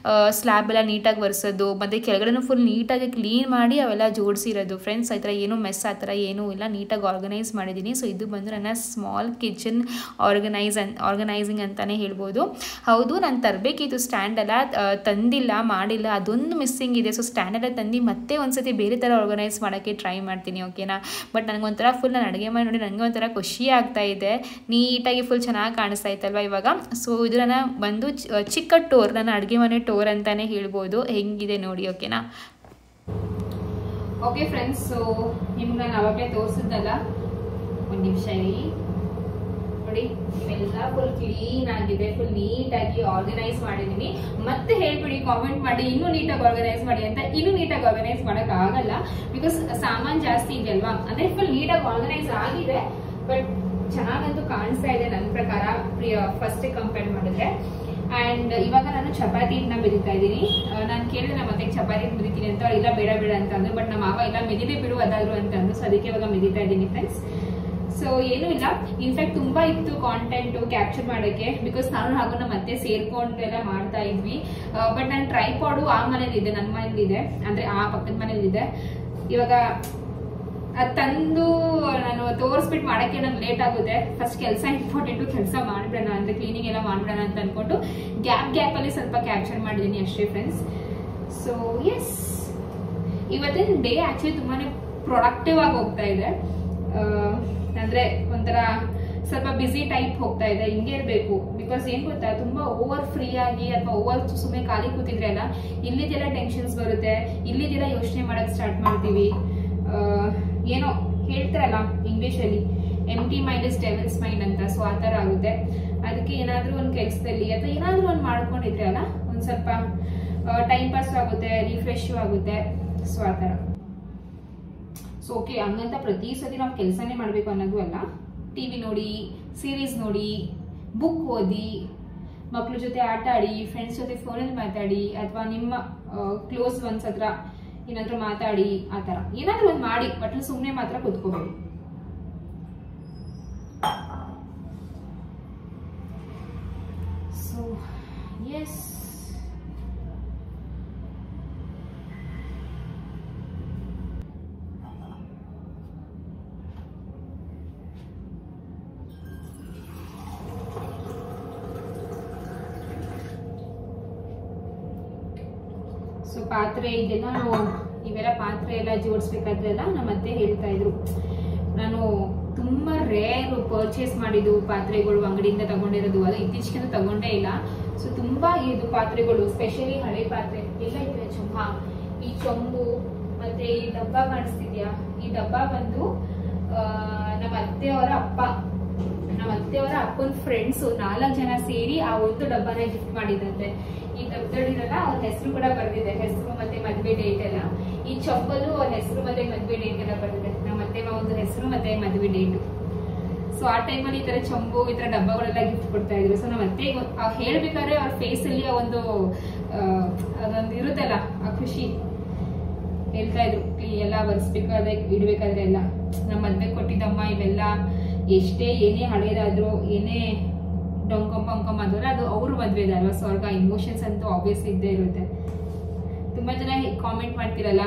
ಸ್ಲ್ಯಾಬ್ ಎಲ್ಲ ನೀಟಾಗಿ ಒರೆಸೋದು, ಮತ್ತು ಕೆಳಗಡೆನೂ ಫುಲ್ ನೀಟಾಗಿ ಕ್ಲೀನ್ ಮಾಡಿ ಅವೆಲ್ಲ ಜೋಡಿಸಿರೋದು ಫ್ರೆಂಡ್ಸ್. ಆ ಥರ ಏನೂ ಮೆಸ್ ಆ ಥರ ಏನೂ ಇಲ್ಲ, ನೀಟಾಗಿ ಆರ್ಗನೈಸ್ ಮಾಡಿದ್ದೀನಿ. ಸೊ ಇದು ಬಂದು ನನ್ನ ಸ್ಮಾಲ್ ಕಿಚನ್ ಆರ್ಗನೈಸಿಂಗ್ ಅಂತಲೇ ಹೇಳ್ಬೋದು. ಹೌದು, ನಾನು ತರಬೇಕಿತ್ತು ಸ್ಟ್ಯಾಂಡ್ ಎಲ್ಲ, ತಂದಿಲ್ಲ, ಮಾಡಿಲ್ಲ, ಅದೊಂದು ಮಿಸ್ಸಿಂಗ್ ಇದೆ. ಸೊ ಸ್ಟ್ಯಾಂಡ್ ಎಲ್ಲ ತಂದು ಮತ್ತೆ ಒಂದ್ಸತಿ ಬೇರೆ ಥರ ಆರ್ಗನೈಸ್ ಮಾಡೋಕ್ಕೆ ಟ್ರೈ ಮಾಡ್ತೀನಿ, ಓಕೆನಾ. ಬಟ್ ನನಗೊಂಥರ ಫುಲ್ ನಾನು ಅಡುಗೆ ಮಾಡಿ ನೋಡಿ ನನಗೆ ಒಂಥರ ಖುಷಿ ಆಗ್ತಾ ಇದೆ, ನೀಟಾಗಿ ಫುಲ್ ಚೆನ್ನಾಗಿ ಕಾಣಿಸ್ತಾ ಇತ್ತಲ್ವ ಇವಾಗ. ಸೊ ಇದು ನನ್ನ ಬಂದು ಚಿಕ್ಕ ಟೋರ್, ನನ್ನ ಅಡುಗೆ ಮನೆ ಟೋರ್ ಅಂತಲೇ ಹೇಳ್ಬೋದು. ಹೆಂಗಿದೆ ನೋಡಿ, ಓಕೆನಾ. ಓಕೆ ಫ್ರೆಂಡ್ಸ್, ಸೊ ನಿಮ್ಗೆ ನಾನು ಅವಾಗಲೇ ತೋರಿಸಿದ್ದಲ್ಲ ಒಂದ್ ನಿಮಿಷ ಇರಿ. ನೋಡಿ ಇವೆಲ್ಲ ಫುಲ್ ಕ್ಲೀನ್ ಆಗಿದೆ, ಫುಲ್ ನೀಟ್ ಆಗಿ ಆರ್ಗನೈಸ್ ಮಾಡಿದೀನಿ. ಮತ್ತೆ ಹೇಳ್ಬಿಡಿ ಕಾಮೆಂಟ್ ಮಾಡಿ ಇನ್ನೂ ನೀಟಾಗಿ ಆರ್ಗನೈಸ್ ಮಾಡಿ ಅಂತ. ಇನ್ನೂ ನೀಟಾಗಿ ಆರ್ಗನೈಸ್ ಮಾಡಕ್ ಆಗಲ್ಲ, ಬಿಕಾಸ್ ಸಾಮಾನ್ ಜಾಸ್ತಿ ಇದೆ ಅಲ್ವಾ. ಅಂದ್ರೆ ಫುಲ್ ನೀಟಾಗಿ ಆರ್ಗನೈಸ್ ಆಗಿದೆ, ಬಟ್ ಚೆನ್ನಾಗಂತೂ ಕಾಣಿಸ್ತಾ ಇದೆ ನನ್ನ ಪ್ರಕಾರ ಫಸ್ಟ್ ಕಂಪೇರ್ ಮಾಡಿದ್ರೆ. ಅಂಡ್ ಇವಾಗ ನಾನು ಚಪಾತಿ ಹಿಟ್ಟನ್ನ ಬೆದೀತಾ ಇದ್ದೀನಿ. ನಾನು ಕೇಳಿದೆ ನಮ್ಮ ಮತ್ತೆ ಚಪಾತಿ ಹಿಟ್ಟು ಬೆದಿತೀನಿ ಅಂತ, ಇಲ್ಲ ಬೇಡ ಬೇಡ ಅಂತ ಅಂದ್ರು. ಬಟ್ ನಮ್ಮ ಮಾವ ಇಲ್ಲ ಮೆದಿದೆ ಬಿಡು ಅದಾದ್ರು ಅಂತ ಅಂದ್ರು. ಸೊ ಅದಕ್ಕೆ ಇವಾಗ ಮೆದಿತಾ ಇದ್ದೀನಿ ಫ್ರೆಂಡ್ಸ್. ಸೊ ಏನೂ ಇಲ್ಲ, ಇನ್ಫ್ಯಾಕ್ಟ್ ತುಂಬಾ ಇತ್ತು ಕಾಂಟೆಂಟ್ ಕ್ಯಾಪ್ಚರ್ ಮಾಡಕ್ಕೆ, ಬಿಕಾಸ್ ನಾನು ಹಾಗೂ ನಮ್ಮ ಮತ್ತೆ ಸೇರ್ಕೊಂಡು ಎಲ್ಲ ಮಾಡ್ತಾ ಇದ್ವಿ. ಬಟ್ ನನ್ನ ಟ್ರೈಪಾಡು ಆ ಮನೇಲಿದೆ, ನನ್ನ ಮನೇಲಿದೆ, ಅಂದ್ರೆ ಆ ಪಕ್ಕದ ಮನೇಲಿದೆ. ಇವಾಗ ಅದ್ ತಂದು ನಾನು ತೋರಿಸ್ಬಿಟ್ಟು ಮಾಡಕ್ಕೆ ನಂಗೆ ಲೇಟ್ ಆಗುತ್ತೆ. ಫಸ್ಟ್ ಕೆಲಸ ಇಂಪಾರ್ಟೆಂಟು, ಕೆಲಸ ಮಾಡ್ಬಿಡೋಣ ಅಂದ್ರೆ ಕ್ಲೀನಿಂಗ್ ಎಲ್ಲ ಮಾಡ್ಬಿಡೋಣ ಅಂತ ಅನ್ಕೊಂಡು ಗ್ಯಾಪ್ ಅಲ್ಲಿ ಸ್ವಲ್ಪ ಕ್ಯಾಪ್ಚರ್ ಮಾಡಿದೀನಿ ಅಷ್ಟೇ ಫ್ರೆಂಡ್ಸ್. ಸೊ ಎಸ್, ಇವತ್ತಿನ ಡೇ ಆಕ್ಚುಲಿ ತುಂಬಾನೇ ಪ್ರೊಡಕ್ಟಿವ್ ಆಗಿ ಹೋಗ್ತಾ ಇದೆ. ಅಂದ್ರೆ ಒಂಥರ ಸ್ವಲ್ಪ ಬಿಸಿ ಟೈಪ್ ಹೋಗ್ತಾ ಇದೆ. ಹಿಂಗೆ ಇರಬೇಕು, ಬಿಕಾಸ್ ಏನ್ ಗೊತ್ತಾ, ತುಂಬಾ ಓವರ್ ಫ್ರೀ ಆಗಿ ಅಥವಾ ಓವರ್ ಸುಮ್ಮನೆ ಖಾಲಿ ಕೂತಿದ್ರೆ ಅಲ್ಲ, ಇಲ್ಲಿದೆಲ್ಲ ಟೆನ್ಷನ್ಸ್ ಬರುತ್ತೆ, ಇಲ್ಲಿದೆಲ್ಲ ಯೋಚನೆ ಮಾಡಕ್ ಸ್ಟಾರ್ಟ್ ಮಾಡ್ತೀವಿ. ಏನೋ ಹೇಳ್ತಾರಲ್ಲ ಇಂಗ್ಲಿಷ್ ಅಲ್ಲಿ, ಎಂಟಿ ಮೈಂಡ್ ಇಸ್ ಡೆವಿಲ್ಸ್ ಮೈಂಡ್ ಅಂತ. ಸೊ ಆ ತರ ಆಗುತ್ತೆ. ಅದಕ್ಕೆ ಏನಾದ್ರೂ ಒಂದ್ ಕೆಲ್ಸದಲ್ಲಿ ಅಥವಾ ಏನಾದ್ರೂ ಒಂದ್ ಮಾಡ್ಕೊಂಡಿದ್ರೆ ಅಲ್ಲ, ಒಂದ್ ಸ್ವಲ್ಪ ಟೈಮ್ ಪಾಸ್ ಆಗುತ್ತೆ, ರಿಫ್ರೆಶ್ ಆಗುತ್ತೆ. ಸೊ ಆ ತರ. ಸೊ ಓಕೆ, ಹಂಗಂತ ಪ್ರತಿ ಸತಿ ನಾವು ಕೆಲಸನೇ ಮಾಡ್ಬೇಕು ಅನ್ನೋದು ಅಲ್ಲ. ಟಿವಿ ನೋಡಿ, ಸೀರೀಸ್ ನೋಡಿ, ಬುಕ್ ಓದಿ, ಮಕ್ಳ ಜೊತೆ ಆಟ ಆಡಿ, ಫ್ರೆಂಡ್ಸ್ ಜೊತೆ ಫೋನಲ್ಲಿ ಮಾತಾಡಿ, ಅಥವಾ ನಿಮ್ಮ ಕ್ಲೋಸ್ ಒನ್ಸ್ ಹತ್ರ ಏನಾದ್ರೂ ಮಾತಾಡಿ, ಆ ತರ ಏನಾದ್ರೂ ಒಂದ್ ಮಾಡಿ. ಬಟ್ ಸುಮ್ನೆ ಮಾತ್ರ ಕೂತ್ಕೋಬೇಡಿ. ಸೊ ಎಸ್, ಸೊ ಪಾತ್ರೆ ಇದೆಲ್ಲ ಇವೆಲ್ಲ ಪಾತ್ರೆ ಎಲ್ಲ ಜೋಡಿಸ್ಬೇಕಾದ್ರೆಲ್ಲ ನಮ್ಮ ಅತ್ತೆ ಹೇಳ್ತಾ ಇದ್ರು, ನಾನು ತುಂಬಾ ರೇರ್ ಪರ್ಚೇಸ್ ಮಾಡಿದ್ದು ಪಾತ್ರೆಗಳು ಅಂಗಡಿಯಿಂದ ತಗೊಂಡಿರೋದು, ಅದು ಇತ್ತೀಚೆಗೆ ತಗೊಂಡೇ ಇಲ್ಲ. ಸೊ ತುಂಬಾ ಇದು ಪಾತ್ರೆಗಳು, ಸ್ಪೆಷಲಿ ಹಳೆ ಪಾತ್ರೆ ಎಲ್ಲ ಇದೆ. ಈ ಚೊಂಬು ಮತ್ತೆ ಈ ಡಬ್ಬ ಕಾಣಿಸ್ತಿದ್ಯಾ, ಈ ಡಬ್ಬ ಬಂದು ನಮ್ಮ ಅತ್ತೆಯವರ ಅಪ್ಪನ ಫ್ರೆಂಡ್ಸ್ 4 ಜನ ಸೇರಿ ಆ ಒಂದು ಡಬ್ಬನ ಗಿಫ್ಟ್ ಮಾಡಿದಂತೆ. ಈ ಡಬ್ಬದಲ್ಲಿರಲ್ಲ ಅವ್ರ ಹೆಸರು ಕೂಡ ಬರ್ದಿದೆ, ಹೆಸರು ಮತ್ತೆ ಮದ್ವೆ ಡೇಟ್ ಎಲ್ಲ. ಈ ಚೊಂಬಲು ಅವ್ರ ಹೆಸರು ಮತ್ತೆ ಮದ್ವೆ ಡೇಟ್ ಎಲ್ಲ ಬರ್ದಿದೆ, ನಮ್ಮ ಅತ್ತೆ ಒಂದು ಹೆಸರು ಮತ್ತೆ ಮದ್ವೆ ಡೇಟ್. ಸೊ ಆ ಟೈಮಲ್ಲಿ ಈ ತರ ಚೊಂಬು, ಈ ತರ ಡಬ್ಬಗಳೆಲ್ಲ ಗಿಫ್ಟ್ ಕೊಡ್ತಾ ಇದ್ರು. ಸೊ ನಮ್ಮ ಅತ್ತೆ ಹೇಳ್ಬೇಕಾದ್ರೆ ಅವ್ರ ಫೇಸ್ ಅಲ್ಲಿ ಅದೊಂದು ಇರುತ್ತಲ್ಲ, ಆ ಖುಷಿ ಹೇಳ್ತಾ ಇದ್ರು. ಎಲ್ಲ ಒರೆಸ್ಬೇಕಾದ್ರೆ ಇಡ್ಬೇಕಾದ್ರೆ ಎಲ್ಲ ನಮ್ಮ ಮದ್ವೆ ಕೊಟ್ಟಿದ್ದಮ್ಮ ಇವೆಲ್ಲ ಎಷ್ಟೇ ಏನೇ ಹಳೇದಾದ್ರು, ಏನೇ ಡೊಂಕಂ ಆದ್ರೆ ಅದು ಅವ್ರ ಮದ್ವೆದ ಅಲ್ವಾ. ಸೊ ಅವ್ರಿಗೆ ಇಮೋಷನ್ಸ್ ಅಂತೂ ಆಬ್ವಿಯಸ್ ಇದ್ದೇ ಇರುತ್ತೆ. ತುಂಬಾ ಜನ ಕಾಮೆಂಟ್ ಮಾಡ್ತಿರಲ್ಲ,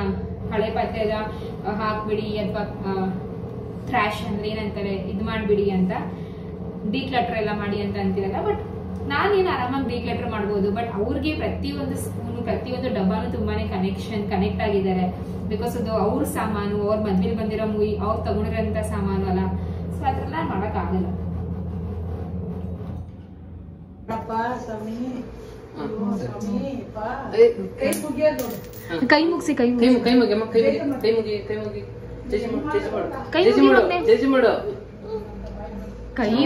ಹಳೆ ಪಾತ್ರೆ ಎಲ್ಲ ಹಾಕ್ಬಿಡಿ ಅಥವಾ ಥ್ರಾಶ್ ಅಂದ್ರೆ ಏನಂತಾರೆ, ಇದು ಮಾಡ್ಬಿಡಿ ಅಂತ, ಡಿಕ್ಲಟರ್ ಎಲ್ಲ ಮಾಡಿ ಅಂತ ಅಂತಿರಲ್ಲ. ಬಟ್ ನಾನೇನು ಆರಾಮಾಗಿ ಡಿಕ್ಲಟರ್ ಮಾಡ್ಬೋದು. ಬಟ್ ಅವ್ರಿಗೆ ಪ್ರತಿಯೊಂದು ಸ್ಪೂನು, ಪ್ರತಿಯೊಂದು ಡಬ್ಬಾನು ತುಂಬಾನೇ ಕನೆಕ್ಟ್ ಆಗಿದ್ದಾರೆ. ಬಿಕಾಸ್ ಅದು ಅವ್ರ ಸಾಮಾನು, ಅವ್ರ ಮದ್ವೆಲಿ ಬಂದಿರೋ ಅವ್ರು ತಗೊಂಡಿರೋಂಥ ಸಾಮಾನು ಅಲ್ಲ. ಸೊ ಅದ್ರೆಲ್ಲ ಮಾಡಕ್ ಆಗಲ್ಲ. ಕೈ ಮುಗಿಸಿ ಕೈ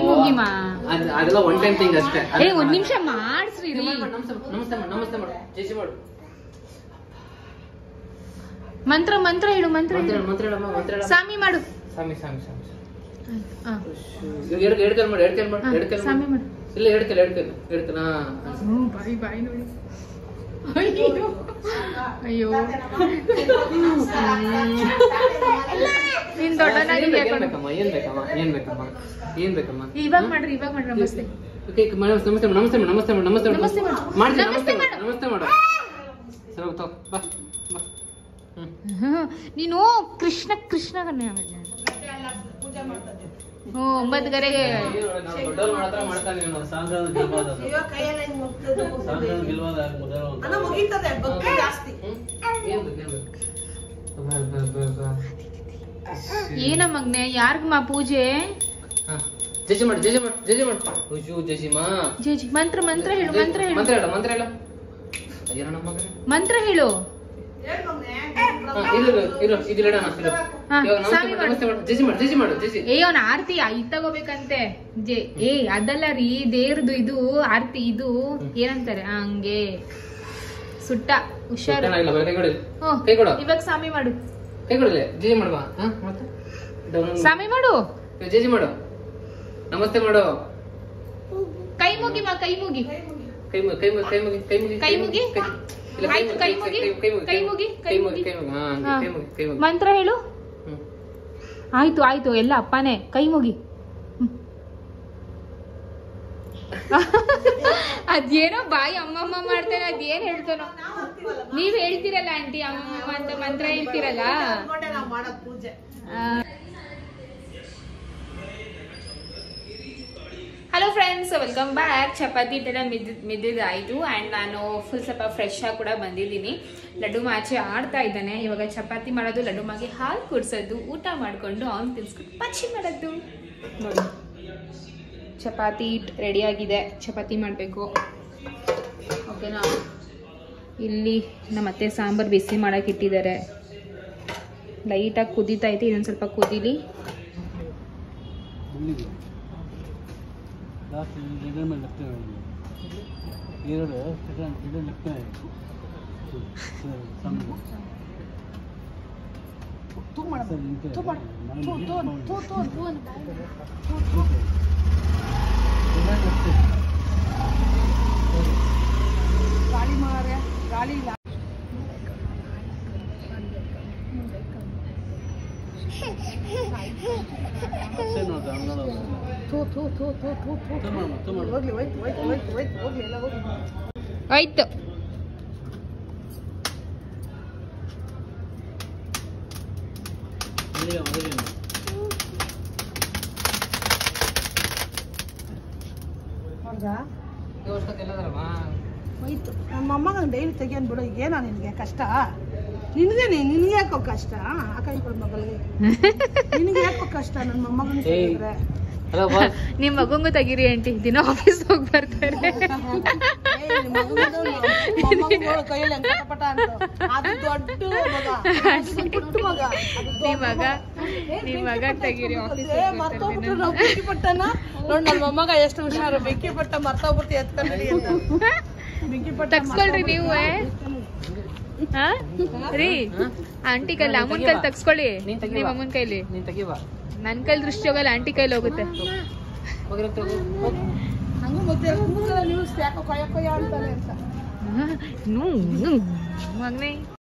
ಮುಗಿಮಾ, ಅದೆಲ್ಲ ಒನ್ ಟೈಮ್ ಥಿಂಗ್ ಅಷ್ಟೇ. ಒಂದ್ ನಿಮಿಷ ಮಾಡ್ಸ್ರಿ. ನಮಸ್ತೆ ಮಾಡು, ಜೈ ಮಾಡು. ಮಂತ್ರ ಹೇಳು, ಮಂತ್ರ ಸಾಮಿ ಮಾಡು. ಸಾಮಿ ಎಡ್ಕಲ್ ಮಾಡು. ಸಾಮಿ ಮಾಡು. ಇಲ್ಲ ಎಡ್ಕಲ್ ಬಾಯಿ ನೋಡಿ. ಅಯ್ಯೋ ನೀನ್ ದೊಡ್ಡನಾಗಿ ಏನ್ ಬೇಕಮ್ಮ? ಇವಾಗ ಮಾಡ್ರಿ ನಮಸ್ತೆ. ನಮಸ್ತೆ ಮಾಡು. ನೀನು ಕೃಷ್ಣ 9 ಗಂಟೆಗೆ ಏನ ಮಗ್ನೆ, ಯಾರ್ಗಮ್ಮ ಪೂಜೆ? ಜಜಿ ಮಾಡು. ಮಂತ್ರ ಹೇಳು. ಏನಣ್ಣ ಮಂತ್ರ ಹೇಳು. ಇದು ಹಾ, ಇವಾಗ ಸ್ವಾಮಿ ಮಾಡು. ನಮಸ್ತೆ ಮಾಡು. ಜೇಜಿ ಮಾಡು, ಜೇಜಿ ಮಾಡು, ಜೇಜಿ. ಏ ಅವ್ನ ಆರ್ತಿ ಇದ್ ತಗೋಬೇಕಂತೆ ಅದಲ್ಲ ರೀ ದೇವ್ರದು ಇದು ಆರ್ತಿ ಇದು ಏನಂತಾರೆ ಹಂಗೆ ಸುಟ್ಟ ಹುಷಾರು. ಚೆನ್ನಾಗಿಲ್ಲ, ಬರೀ ಕೈ ಕೊಡು. ಹ್ಮ್. ಕೈ ಕೊಡು. ಇವಾಗ ಸ್ವಾಮಿ ಮಾಡು, ಕೈ ಕೊಡಲೆ ಜೇಜಿ ಮಾಡುವ. ಮತ್ತೆ ಡೌನ್ ಸ್ವಾಮಿ ಮಾಡು, ಜೇಜಿ ಮಾಡು, ನಮಸ್ತೆ ಮಾಡು. ಕೈ ಮುಗಿ ಮಾ, ಕೈ ಮುಗಿ, ಕೈ ಮುಗಿ, ಕೈ ಮುಗಿ, ಕೈ ಮುಗಿ, ಕೈ ಮುಗಿ, ಕೈ ಮುಗಿ. ಇಲ್ಲ, ಆಯ್ತು, ಕೈ ಮುಗಿ, ಕೈ ಮುಗಿ, ಕೈ ಮುಗಿ, ಕೈ ಮುಗಿ. ಹಾ, ಕೈ ಮುಗಿ, ಕೈ ಮುಗಿ. ಮಂತ್ರ ಹೇಳು. ಹ್ಮ್. ಆಯ್ತು ಆಯ್ತು, ಎಲ್ಲ ಅಪ್ಪನೇ, ಕೈ ಮುಗಿ. ಅದೇನೋ ಬಾಯಿ ಅಮ್ಮಮ್ಮ ಮಾಡ್ತಾನೆ, ಅದೇನ್ ಹೇಳ್ತಾನೋ. ನೀವ್ ಹೇಳ್ತಿರಲ್ಲ ಆಂಟಿ ಅಮ್ಮಮ್ಮ ಅಂತ ಮಂತ್ರ ಹೇಳ್ತಿರಲ್ಲ. ನಾವ್ ಮಾಡೋ ಪೂಜೆ. Hello friends, welcome back. ಚಪಾತಿ ಹಿಟ್ಟೆಲ್ಲ ಮಿದ್ದಿದ್ದಾಯಿತು ಆ್ಯಂಡ್ ನಾನು ಫುಲ್ ಸ್ವಲ್ಪ ಫ್ರೆಶ್ ಆಗಿ ಕೂಡ ಬಂದಿದ್ದೀನಿ. ಲಡ್ಡು ಆಚೆ ಆಡ್ತಾ ಇದ್ದಾನೆ. ಇವಾಗ ಚಪಾತಿ ಮಾಡೋದು, ಲಡ್ಡು ಮಾಗೆ ಹಾಲು ಕುಡಿಸೋದು, ಊಟ ಮಾಡಿಕೊಂಡು ಅವ್ನು ತಿನ್ಸ್ಕೊಂಡು ಪಚ್ಚಿ ಮಾಡೋದು. ನೋಡಿ ಚಪಾತಿ ಹಿಟ್ಟು ರೆಡಿಯಾಗಿದೆ, ಚಪಾತಿ ಮಾಡಬೇಕು. ಓಕೆನಾ. ಇಲ್ಲಿ ನಮ್ಮ ಅತ್ತೆ ಸಾಂಬಾರು ಬಿಸಿ ಮಾಡೋಕೆ ಇಟ್ಟಿದ್ದಾರೆ. ಲೈಟಾಗಿ ಕುದೀತಾ ಐತೆ, ಇನ್ನೊಂದು ಸ್ವಲ್ಪ ಕುದೀಲಿ. ಗಾಳಿ ಮಾರ್ರೆ, ಗಾಳಿ ಇಲ್ಲ. ಹೋಗ್ಲಿ, ಹೋಗ್ಲಿ ಎಲ್ಲ ಹೋಗ್ಲಿ. ಆಯ್ತು. ಹೌದಾ? ಹೋಯ್ತು. ನಮ್ಮ ಅಮ್ಮಗ ಡೈಲಿ ತೆಗಿಯನ್ ಬಿಡು. ಏನೋ ನಿನ್ಗೆ ಕಷ್ಟ? ನಿನ್ಗೆ ಯಾಕೋ ಕಷ್ಟ? ಆ ಕೈ ಕೊಡು ಮಗಳಿಗೆ. ನಿನ್ಗೆ ಯಾಕೋ ಕಷ್ಟ ನನ್ನ ಮೊಮ್ಮಗನ ತೆಗಿದ್ರೆ? ನಿಮ್ ಮಗಂಗೂ ತೆಗೀರಿ ಆಂಟಿ, ದಿನ ಆಫೀಸ್ ಹೋಗಿ ಬರ್ತಾರೆ. ಕೈಯಲ್ಲಿ ಪಟ ಅಂತ ಅದು ದೊಡ್ಡ ಮಗ, ಪುಟ್ಟ ಮಗ. ನಿಮ್ ಮಗ ತೆಗೀರಿ ಆಫೀಸ್. ಮರ್ತೋಗ್ಬಿಟ್ರು ನಾವು ಬೆಕ್ಕಿ ಪಟ್ಟನ ನೋಡ್. ನನ್ನ ಮೊಮ್ಮಗ ಎಷ್ಟು ಹುಷಾರು, ಬೆಕ್ಕಿ ಪಟ್ಟ ಮರ್ತೋಗ್ಬಿಡ್ತಿ ಎತ್ಕೊಂಡಿ ಅಂತ. ಬೆಕ್ಕಿ ಪಟ್ಟ ತಗ್ಸ್ಕೊಳ್ರಿ ನೀವು ರೀ. ಆಂಟಿ ಕೈಲಿ, ಅಮ್ಮನ ಕೈಲಿ ತಗ್ಸ್ಕೊಳ್ಳಿ. ನಿಮ್ ಅಮ್ಮನ ಕೈಲಿ. ನೀನ್ ತೆಗಿವಾ, ನನ್ ಕೈಲಿ ದೃಷ್ಟಿ ಹೋಗಲ್ಲ, ಆಂಟಿ ಕೈಲಿ ಹೋಗುತ್ತೆ. ಹಂಗ ಮತ್ತೆ ಕೂದಲ ನೀವು ಯಾಕೋ ಕೊಯ್ಯ ಕೊಯ್ಯ ಅಂತಾನೆ ಅಂತ. ಮಗನೇ